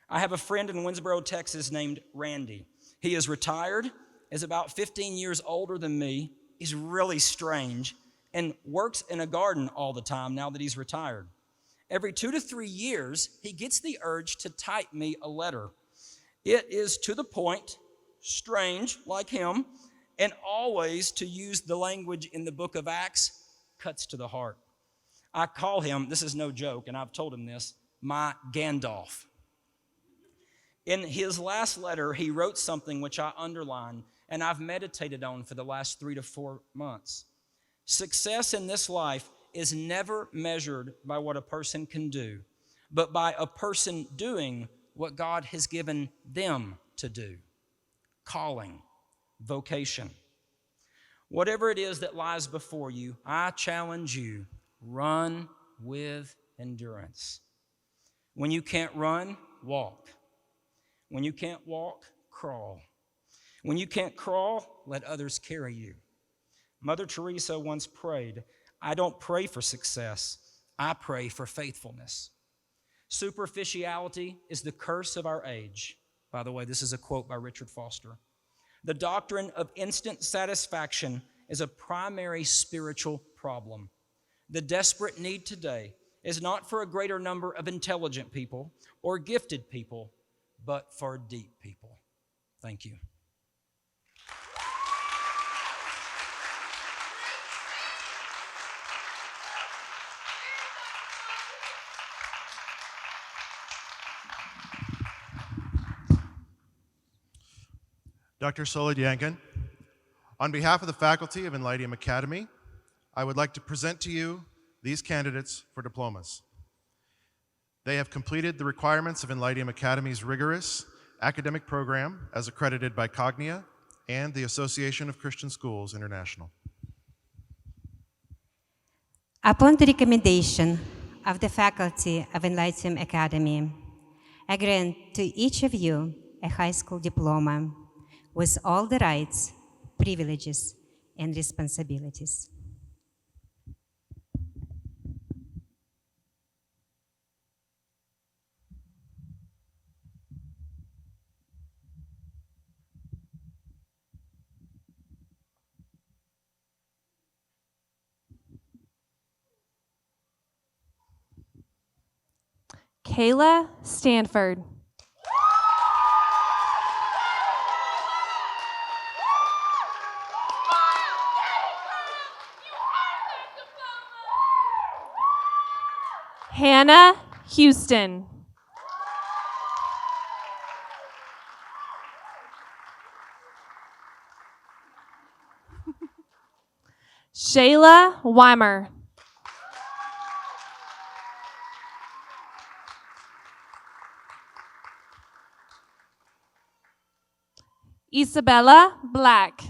I have a friend in Winsboro, Texas named Randy. He is retired, is about 15 years older than me. He's really strange and works in a garden all the time now that he's retired. Every 2 to 3 years, he gets the urge to type me a letter. It is to the point, strange like him, and always, to use the language in the book of Acts, cuts to the heart. I call him, this is no joke, and I've told him this, my Gandalf. In his last letter, he wrote something which I underlined, and I've meditated on for the last 3 to 4 months. Success in this life is never measured by what a person can do, but by a person doing what God has given them to do. Calling, vocation. Whatever it is that lies before you, I challenge you, run with endurance. When you can't run, walk. When you can't walk, crawl. When you can't crawl, let others carry you. Mother Teresa once prayed, I don't pray for success, I pray for faithfulness. Superficiality is the curse of our age. By the way, this is a quote by Richard Foster. The doctrine of instant satisfaction is a primary spiritual problem. The desperate need today is not for a greater number of intelligent people or gifted people, but for deep people. Thank you. Dr. Solid Yankin, on behalf of the faculty of Enlightium Academy, I would like to present to you these candidates for diplomas. They have completed the requirements of Enlightium Academy's rigorous academic program as accredited by Cognia and the Association of Christian Schools International. Upon the recommendation of the faculty of Enlightium Academy, I grant to each of you a high school diploma with all the rights, privileges, and responsibilities. Kayla Stanford. Hannah Houston. Shayla Weimer. Isabella Black.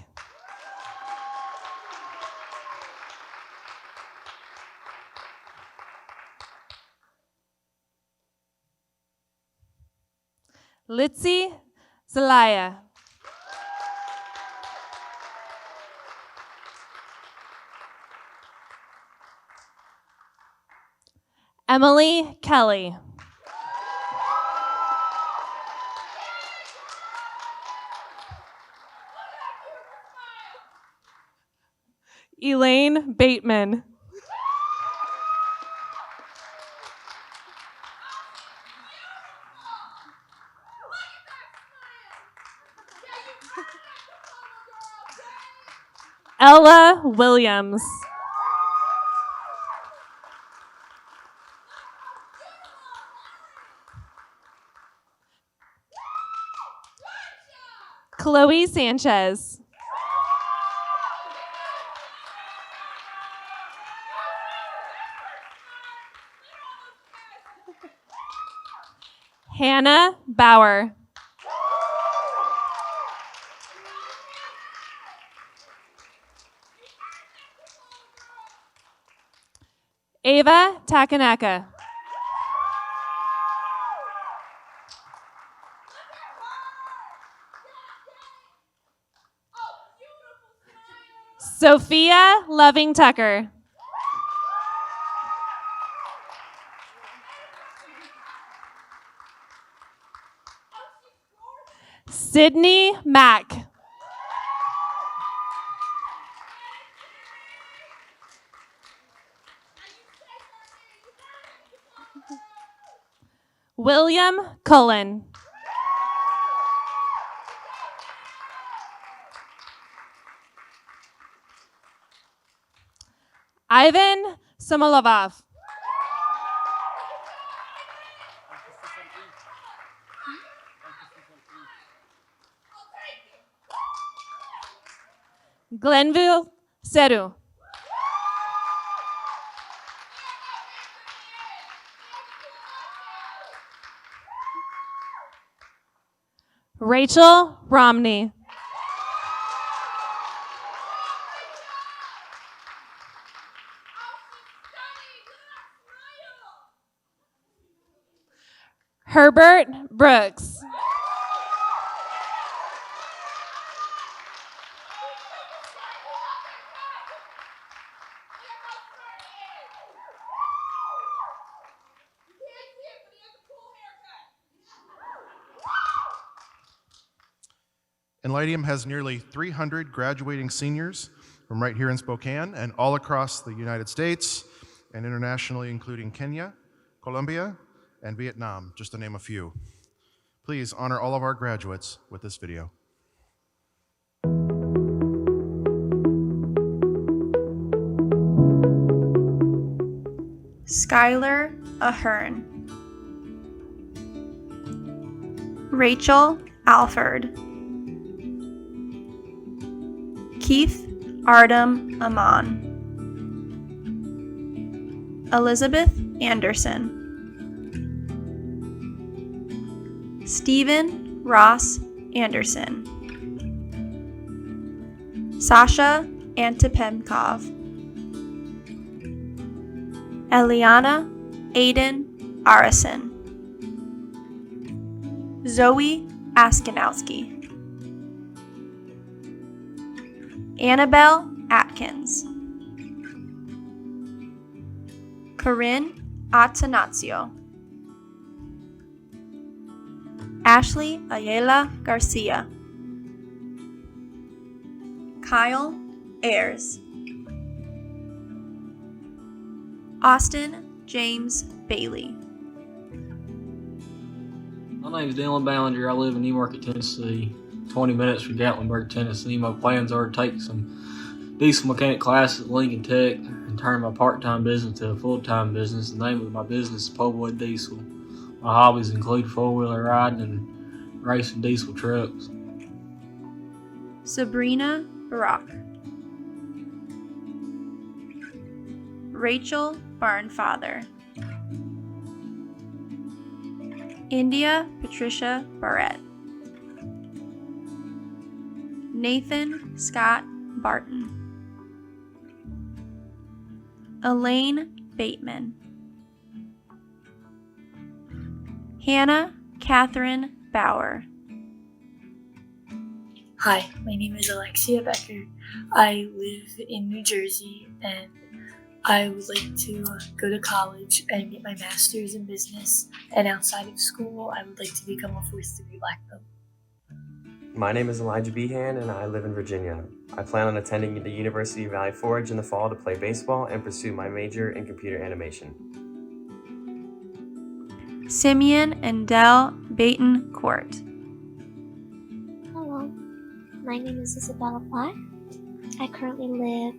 Litzy Zelaya. Emily Kelly. Elaine Bateman. Ella Williams. Chloe Sanchez. Hannah Bauer. Ava Takanaka. Sophia Loving Tucker. Sydney Mack. William Cullen. Ivan Somolovov. Glenville Seru. Rachel Romney. Herbert Brooks. Enlightium has nearly 300 graduating seniors from right here in Spokane and all across the United States and internationally, including Kenya, Colombia, and Vietnam, just to name a few. Please honor all of our graduates with this video. Skylar Ahern. Rachel Alford. Keith Ardem Amon. Elizabeth Anderson. Stephen Ross Anderson. Sasha Antipemkov. Eliana Aiden Arison. Zoe Askinowski. Annabelle Atkins. Corinne Atanasio. Ashley Ayala Garcia. Kyle Ayers. Austin James Bailey. My name is Dylan Ballinger. I live in Newmarket, Tennessee, 20 minutes from Gatlinburg, Tennessee. My plans are to take some diesel mechanic classes at Lincoln Tech and turn my part-time business to a full-time business. The name of my business is Polewood Diesel. My hobbies include four-wheeler riding and racing diesel trucks. Sabrina Barak. Rachel Barnfather. India Patricia Barrett. Nathan Scott Barton. Elaine Bateman. Hannah Catherine Bauer. Hi, my name is Alexia Becker. I live in New Jersey and I would like to go to college and get my master's in business, and outside of school I would like to become a 4th degree black belt. My name is Elijah Behan and I live in Virginia. I plan on attending the University of Valley Forge in the fall to play baseball and pursue my major in computer animation. Simeon and Dell Baton Court. Hello, my name is Isabella Black. I currently live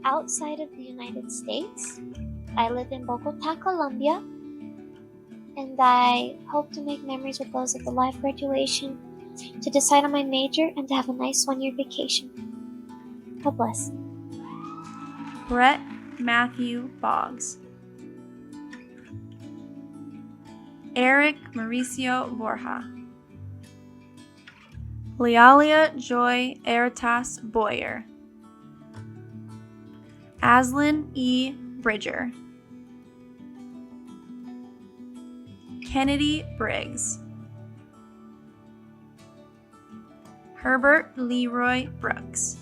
outside of the United States. I live in Bogota, Colombia, and I hope to make memories with those at the live graduation, to decide on my major, and to have a nice one-year vacation. God bless. Brett Matthew Boggs. Eric Mauricio Borja. Lealia Joy Eritas Boyer. Aslyn E. Bridger. Kennedy Briggs. Herbert Leroy Brooks.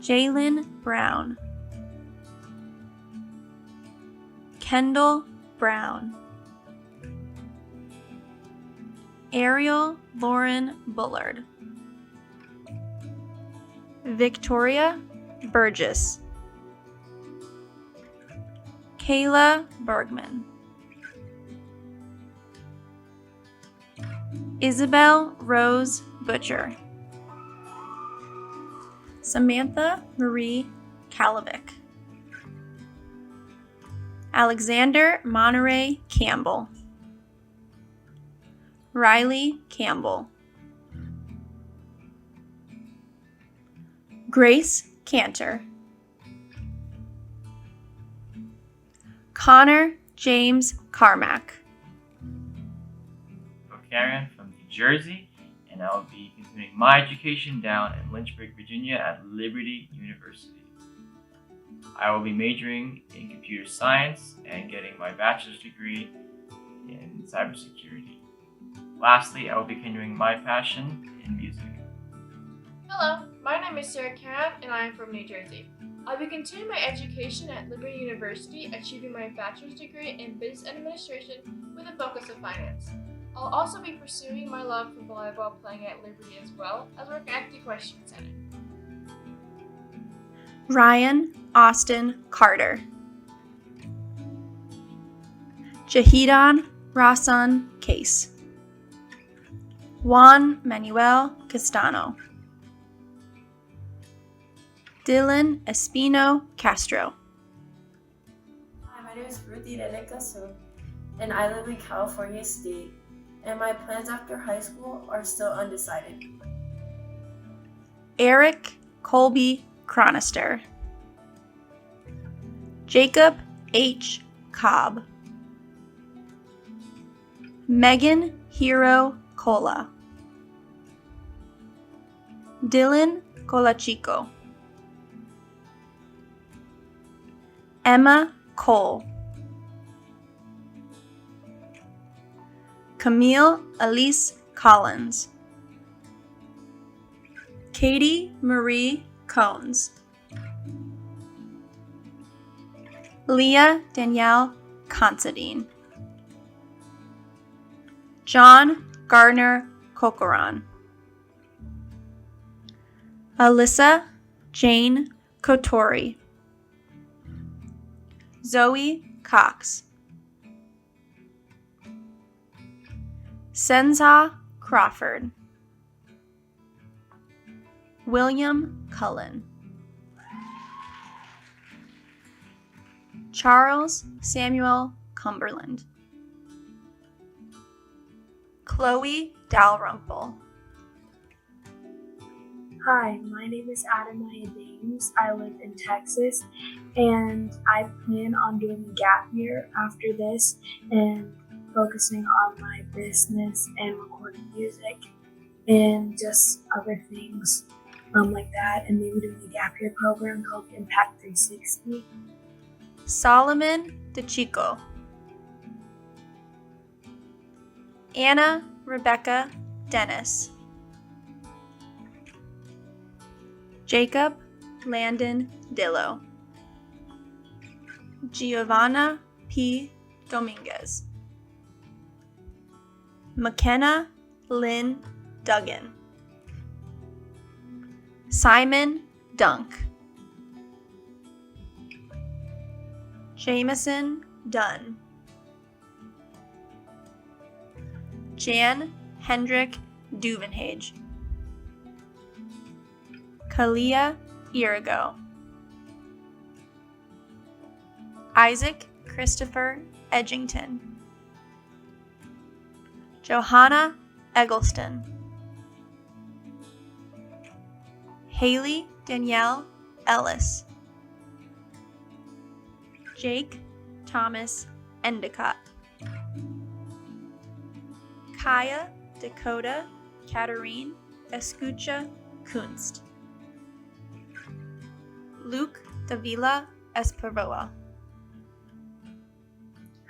Jalen Brown. Kendall Brown. Ariel Lauren Bullard. Victoria Burgess. Kayla Bergman. Isabel Rose Butcher. Samantha Marie Kalovic. Alexander Monterey Campbell. Riley Campbell. Grace Cantor. Connor James Carmack. Karen from New Jersey, and I will be continuing my education down in Lynchburg, Virginia at Liberty University. I will be majoring in computer science and getting my bachelor's degree in cybersecurity. Lastly, I will be continuing my passion in music. Hello, my name is Sarah Cat and I am from New Jersey. I'll be continuing my education at Liberty University, achieving my bachelor's degree in business administration with a focus of finance. I'll also be pursuing my love for volleyball, playing at Liberty as well as working at the Equestrian Center. Ryan Austin Carter. Jahidan Rasan Case. Juan Manuel Castano. Dylan Espino Castro. Hi, my name is Ruthie Caso, and I live in California State, and my plans after high school are still undecided. Eric Colby Cronister. Jacob H. Cobb. Megan Hero Cola. Dylan Colachico. Emma Cole. Camille Elise Collins. Katie Marie Cones. Leah Danielle Considine. John Gardner Cocoran. Alyssa Jane Kotori. Zoe Cox. Senza Crawford. William Cullen. Charles Samuel Cumberland. Chloe Dalrymple. Hi, my name is Adamaya Dames. I live in Texas, and I plan on doing a gap year after this and focusing on my business and recording music and just other things like that, and maybe doing a gap year program called Impact 360. Solomon DeChico. Anna Rebecca Dennis. Jacob Landon Dillo. Giovanna P. Dominguez. McKenna Lynn Duggan, Simon Dunk, Jameson Dunn, Jan Hendrik Duvenhage, Kalia Irigo, Isaac Christopher Edgington, Johanna Eggleston, Haley Danielle Ellis, Jake Thomas Endicott, Kaya Dakota Katarine Escucha Kunst, Luke Davila Esperoa.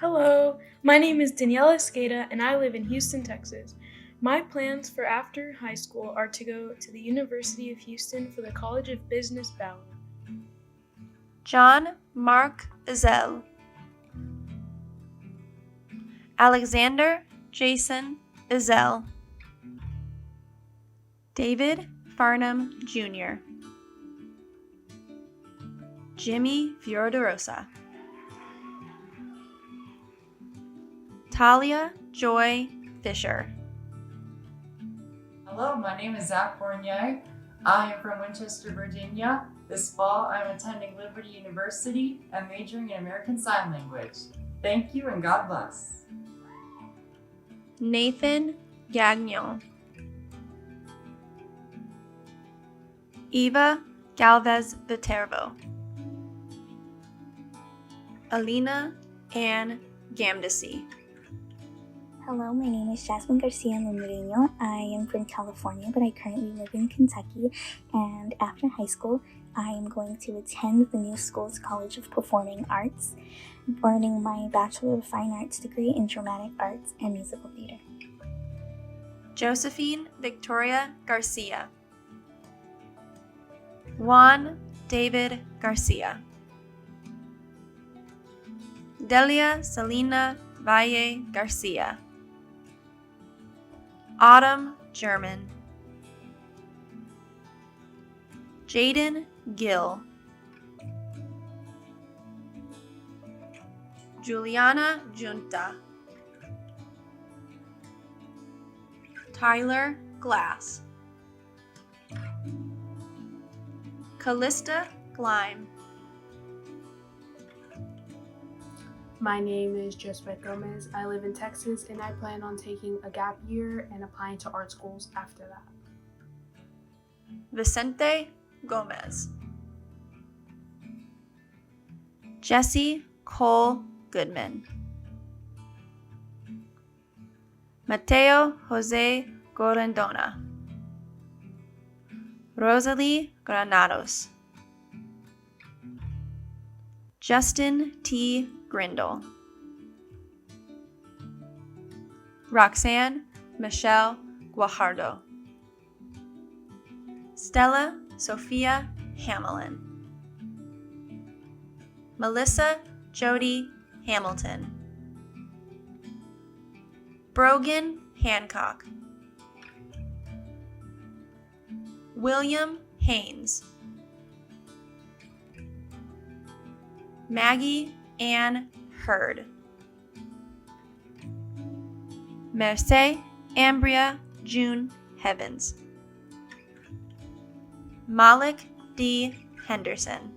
Hello, my name is Danielle Escada and I live in Houston, Texas. My plans for after high school are to go to the University of Houston for the College of Business Ballot. John Mark Ezell, Alexander Jason Ezell, David Farnham Jr., Jimmy Fiordorosa, Talia Joy Fisher. Hello, my name is Zach Fournier. I am from Winchester, Virginia. This fall, I'm attending Liberty University and majoring in American Sign Language. Thank you and God bless. Nathan Gagnon, Eva Galvez Viterbo, Alina Ann Gamdesi. Hello, my name is Jasmine Garcia Lumurino. I am from California, but I currently live in Kentucky. And after high school, I am going to attend the New Schools College of Performing Arts, earning my Bachelor of Fine Arts degree in Dramatic Arts and Musical Theater. Josephine Victoria Garcia, Juan David Garcia, Delia Selena Valle Garcia, Autumn German, Jaden Gill, Juliana Junta, Tyler Glass, Callista Gleim, My name is Joseph Gomez. I live in Texas and I plan on taking a gap year and applying to art schools after that. Vicente Gomez, Jesse Cole Goodman, Mateo Jose Gorendona, Rosalie Granados, Justin T. Grindle, Roxanne Michelle Guajardo, Stella Sophia Hamelin, Melissa Jody Hamilton, Brogan Hancock, William Haynes, Maggie Ann Hurd, Merce Ambria June Heavens, Malik D. Henderson.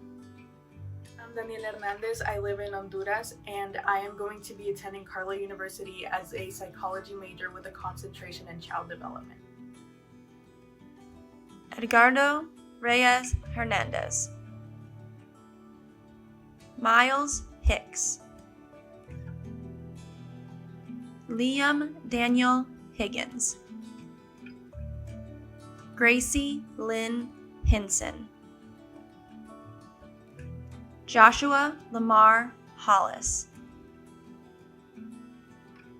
I'm Daniel Hernandez. I live in Honduras and I am going to be attending Carla University as a psychology major with a concentration in child development. Edgardo Reyes Hernandez, Miles Hicks, Liam Daniel Higgins, Gracie Lynn Hinson, Joshua Lamar Hollis,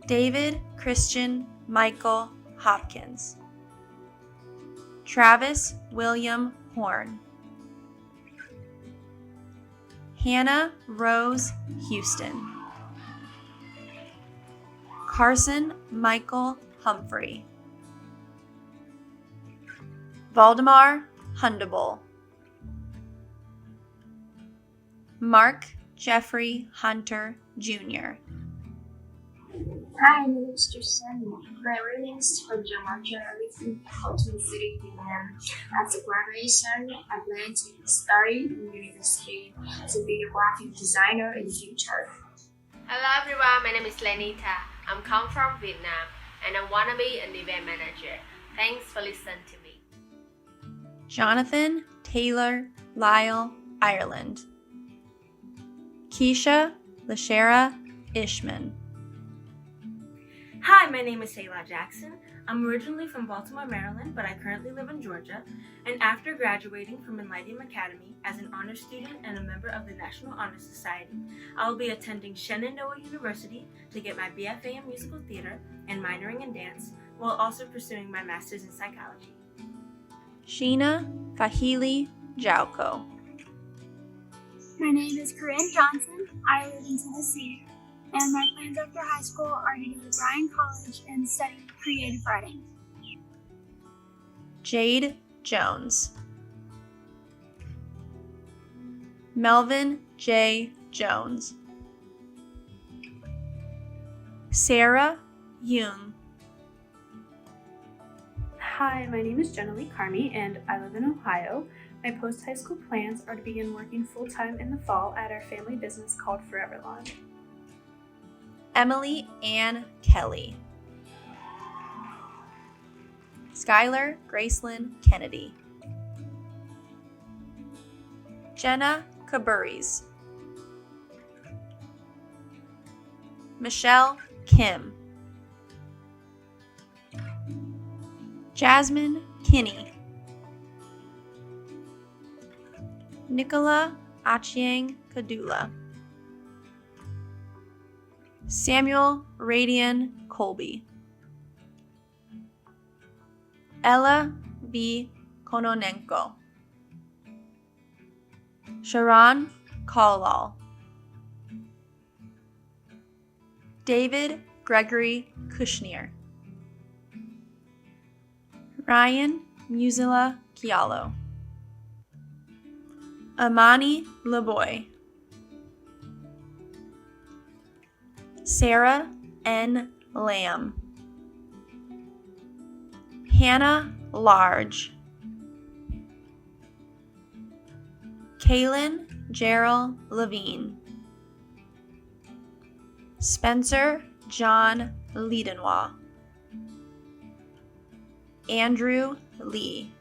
David Christian Michael Hopkins, Travis William Horn, Hannah Rose Houston, Carson Michael Humphrey. Valdemar Hundable. Mark Jeffrey Hunter, Jr. Hi, my name is Tristan. My real name is Georgia Marcia. I live in Ultimate City, Vietnam. As a graduation, I plan to study in university to be a graphic designer in the future. Hello everyone, my name is Lenita. I'm come from Vietnam and I want to be an event manager. Thanks for listening to me. Jonathan Taylor Lyle, Ireland. Keisha Lashera Ishman. Hi, my name is Sayla Jackson. I'm originally from Baltimore, Maryland, but I currently live in Georgia. And after graduating from Enlightium Academy as an honor student and a member of the National Honor Society, I will be attending Shenandoah University to get my BFA in musical theater and minoring in dance, while also pursuing my master's in psychology. Sheena Fahili Jauko. My name is Corinne Johnson. I live in Tennessee, and my plans after high school are to go to Bryan College and study creative writing. Jade Jones. Melvin J. Jones. Sarah Young. Hi, my name is Jenna Lee Carmi and I live in Ohio. My post-high school plans are to begin working full-time in the fall at our family business called Forever Lawn. Emily Ann Kelly. Skylar Gracelyn Kennedy. Jenna Caburis. Michelle Kim. Jasmine Kinney. Nicola Achieng Kadula. Samuel Radian Colby. Ella B. Kononenko. Sharon Kalal. David Gregory Kushner. Ryan Musila Kialo. Amani Leboy. Sarah N. Lamb. Hannah Large. Kaylin Gerald Levine. Spencer John Leadenwaugh. Andrew Lee.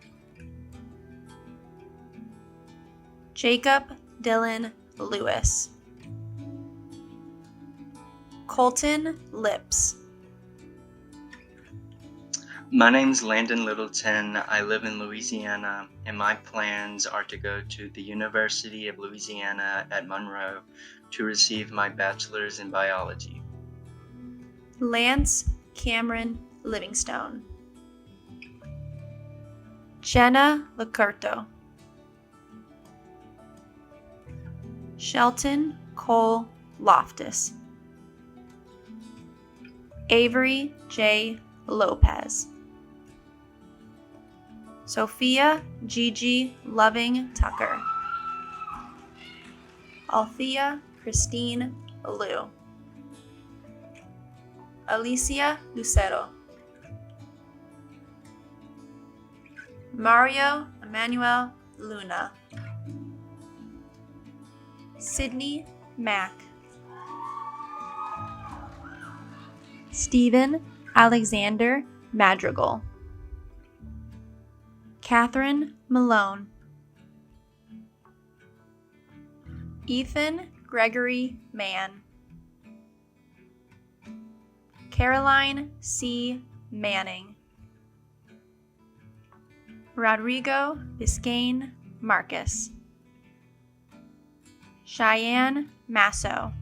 Jacob Dylan Lewis. Colton Lips. My name's Landon Littleton. I live in Louisiana, and my plans are to go to the University of Louisiana at Monroe to receive my bachelor's in biology. Lance Cameron Livingstone. Jenna Lacurto. Shelton Cole Loftus. Avery J. Lopez. Sophia Gigi Loving Tucker. Althea Christine Liu. Alicia Lucero. Mario Emmanuel Luna. Sydney Mack. Stephen Alexander Madrigal. Catherine Malone. Ethan Gregory Mann. Caroline C. Manning. Rodrigo Biscayne Marcus. Cheyenne Masso.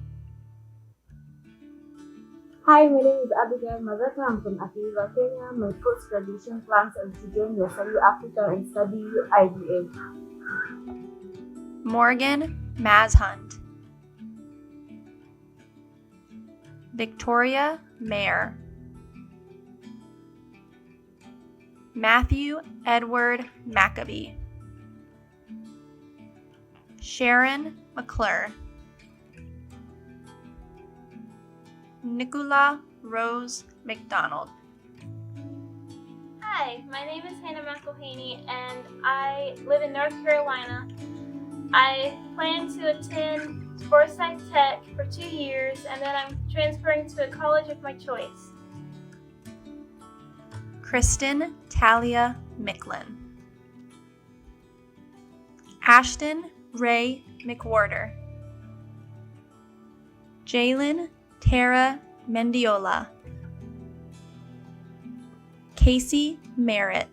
Hi, my name is Abigail Mazata. I'm from Akiva, Kenya. My post-graduation plans are to join Yasayu Africa and study IBA. Morgan Mazhunt. Victoria Mayer. Matthew Edward Maccabee, Sharon McClure, Nicola Rose McDonald. Hi, my name is Hannah McElhaney and I live in North Carolina. I plan to attend Forsyth Tech for 2 years and then I'm transferring to a college of my choice. Kristen Talia Micklin, Ashton Ray McWhorter, Jalen Tara Mendiola, Casey Merritt,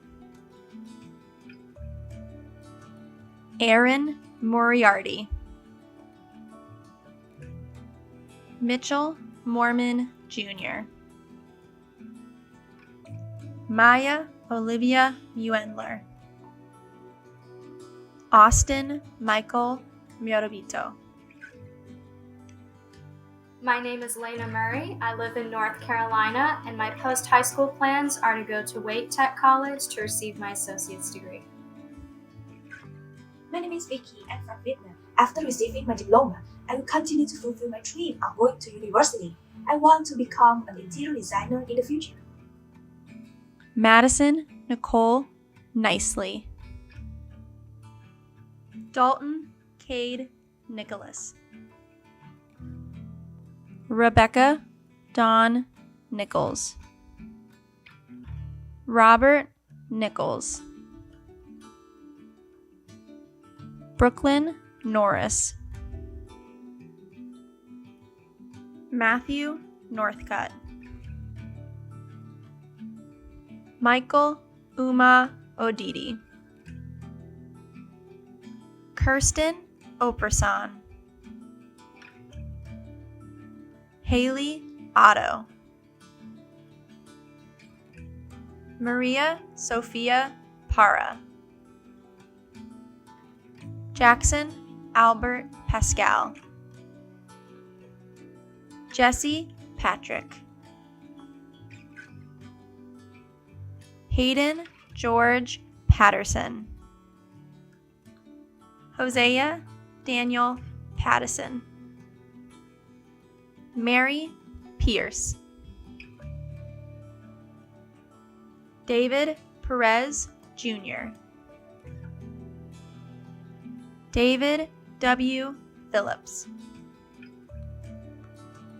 Aaron Moriarty, Mitchell Mormon Jr., Maya Olivia Muenler, Austin Michael Miorabito. My name is Lena Murray. I live in North Carolina, and my post-high school plans are to go to Wake Tech College to receive my associate's degree. My name is Vicky. I'm from Vietnam. After receiving my diploma, I will continue to fulfill my dream of going to university. I want to become an interior designer in the future. Madison Nicole Nicely, Dalton Cade Nicholas, Rebecca Dawn Nichols, Robert Nichols, Brooklyn Norris, Matthew Northcutt, Michael Uma Odidi, Kirsten Operson, Haley Otto, Maria Sophia Para, Jackson Albert Pascal, Jesse Patrick, Hayden George Patterson, Hosea Daniel Pattison, Mary Pierce, David Perez Jr., David W. Phillips,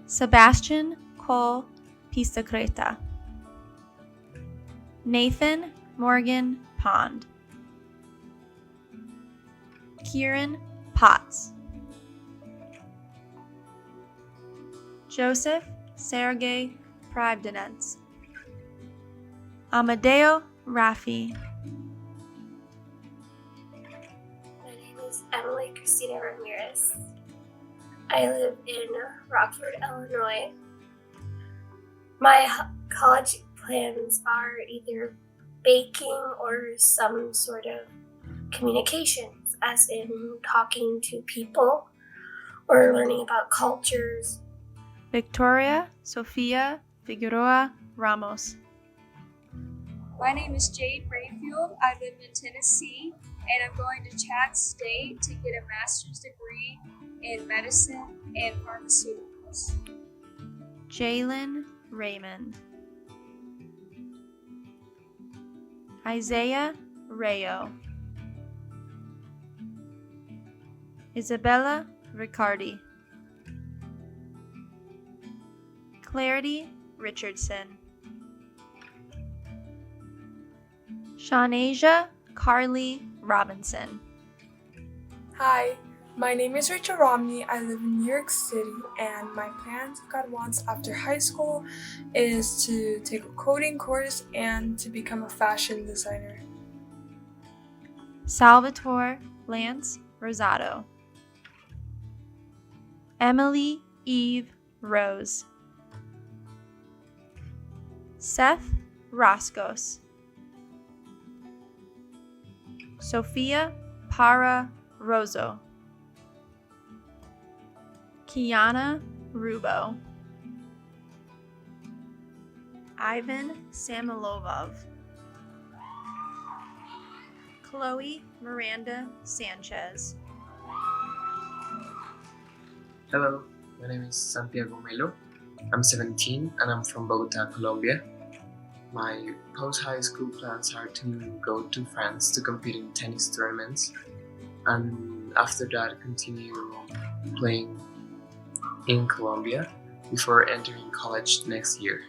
Sebastian Cole Pisacreta, Nathan Morgan Pond, Kieran Potts, Joseph Sergey Pravdinets, Amadeo Raffi, My name is Emily Christina Ramirez. I live in Rockford, Illinois. My college plans are either baking or some sort of communications, as in talking to people or learning about cultures. Victoria Sofia Figueroa Ramos, My name is Jade Rayfield. I live in Tennessee, and I'm going to Chat State to get a master's degree in medicine and pharmaceuticals. Jalen Raymond, Isaiah Rayo, Isabella Riccardi, Clarity Richardson, Shanasia Carly Robinson. Hi, my name is Rachel Romney. I live in New York City, and my plans, if God wants, after high school is to take a coding course and to become a fashion designer. Salvatore Lance Rosado, Emily Eve Rose, Seth Roscos, Sophia Para Rozo, Kiana Rubo, Ivan Samilovov, Chloe Miranda Sanchez. Hello, my name is Santiago Melo. I'm 17 and I'm from Bogota, Colombia. My post-high school plans are to go to France to compete in tennis tournaments, and after that continue playing in Colombia before entering college next year.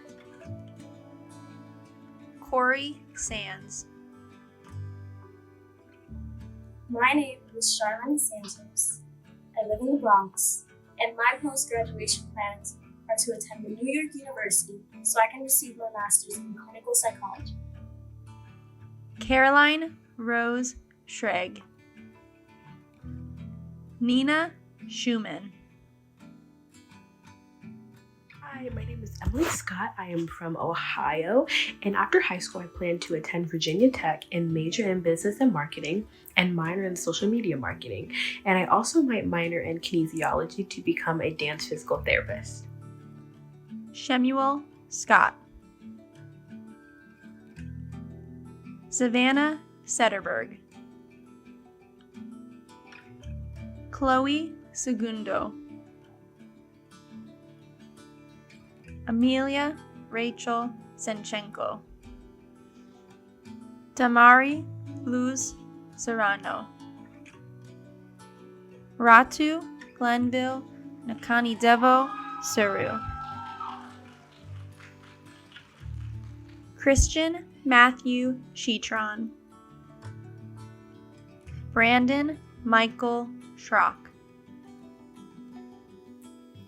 Corey Sands. My name is Charlene Santos. I live in the Bronx, and my post-graduation plans are to attend the New York University so I can receive my master's in clinical psychology. Caroline Rose Schreg. Nina Schumann. Hi, my name is Emily Scott. I am from Ohio, and after high school, I plan to attend Virginia Tech and major in business and marketing and minor in social media marketing. And I also might minor in kinesiology to become a dance physical therapist. Shemuel Scott. Savannah Setterberg. Chloe Segundo. Amelia Rachel Senchenko. Damari Luz Serrano. Ratu Glenville Nakani Devo Suru. Christian Matthew Shetron. Brandon Michael Schrock.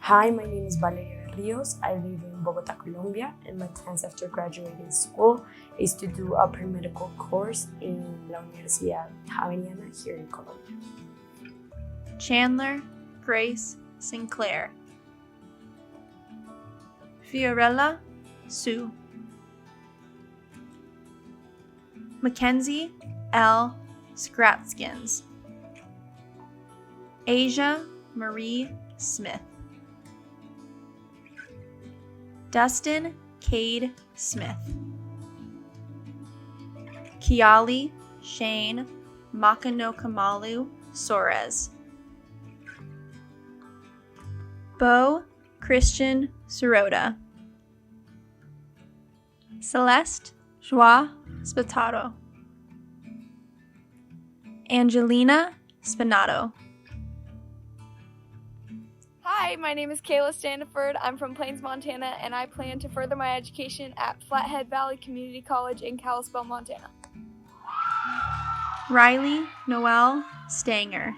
Hi, my name is Valeria Rios. I live in Bogota, Colombia, and my plans after graduating school is to do a pre-medical course in La Universidad Javeriana here in Colombia. Chandler Grace Sinclair. Fiorella Sue. Mackenzie L. Scratskins. Asia Marie Smith. Dustin Cade Smith. Kiali Shane Makanokamalu Soares. Bo Christian Sirota. Celeste Joie Spatato. Angelina Spinato. Hi, my name is Kayla Standiford. I'm from Plains, Montana, and I plan to further my education at Flathead Valley Community College in Kalispell, Montana. Riley Noel Stanger.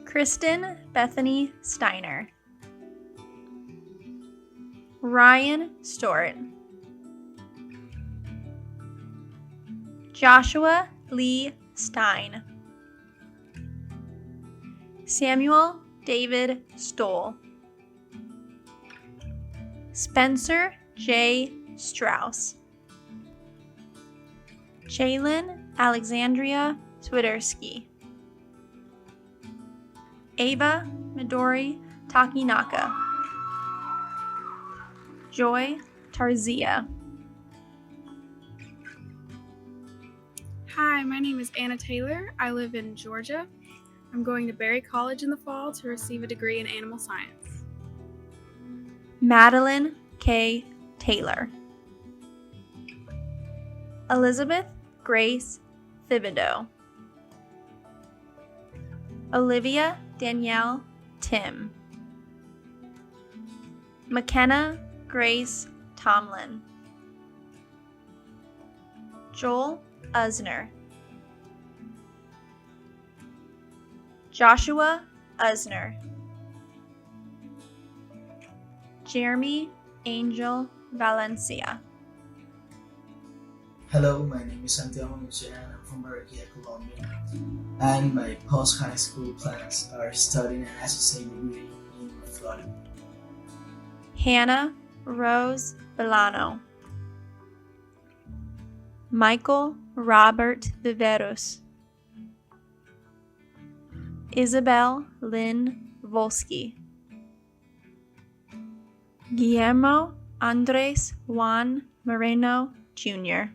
Kristen Bethany Steiner. Ryan Stewart. Joshua Lee Stein. Samuel David Stoll. Spencer J. Strauss. Jalen Alexandria Swiderski. Ava Midori Takinaka. Joy Tarzia. Hi, my name is Anna Taylor. I live in Georgia. I'm going to Berry College in the fall to receive a degree in animal science. Madeline K. Taylor. Elizabeth Grace Thibodeau. Olivia Danielle Tim. McKenna Grace Tomlin. Joel Usner. Joshua Usner. Jeremy Angel Valencia. Hello, my name is Santiago Michel and I'm from Barranquilla, Colombia. And my post-high school plans are studying an associate degree in Florida. Hannah Rose Belano. Michael Robert Viveros. Isabel Lynn Volsky. Guillermo Andres Juan Moreno Jr.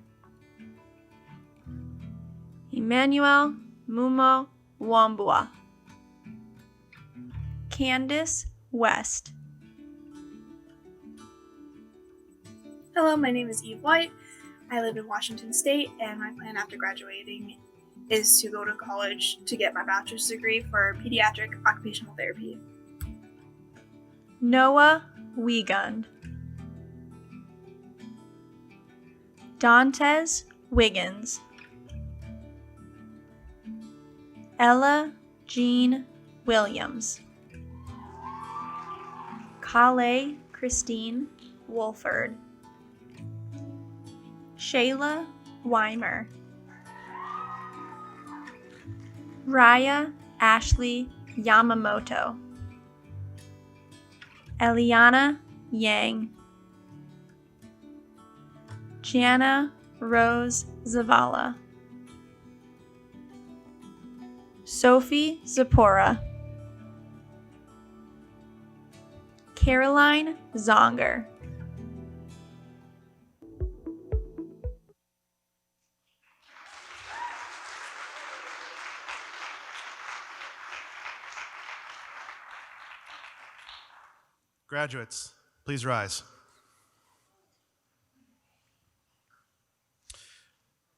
Emmanuel Mumo Wambua. Candace West. Hello, my name is Eve White. I live in Washington State, and my plan after graduating is to go to college to get my bachelor's degree for pediatric occupational therapy. Noah Wiegand. Dantes Wiggins. Ella Jean Williams. Kale Christine Wolford. Shayla Weimer. Raya Ashley Yamamoto. Eliana Yang. Jana Rose Zavala. Sophie Zapora. Caroline Zonger. Graduates, please rise.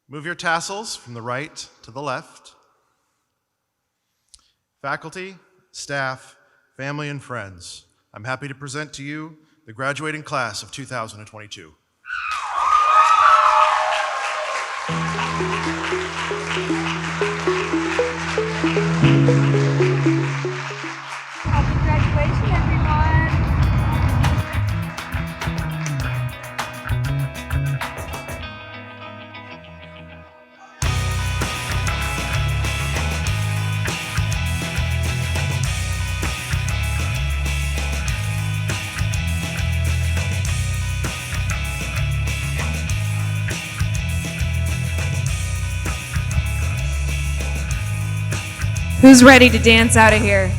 Move your tassels from the right to the left. Faculty, staff, family, and friends, I'm happy to present to you the graduating class of 2022. Happy graduation, everyone! Who's ready to dance out of here?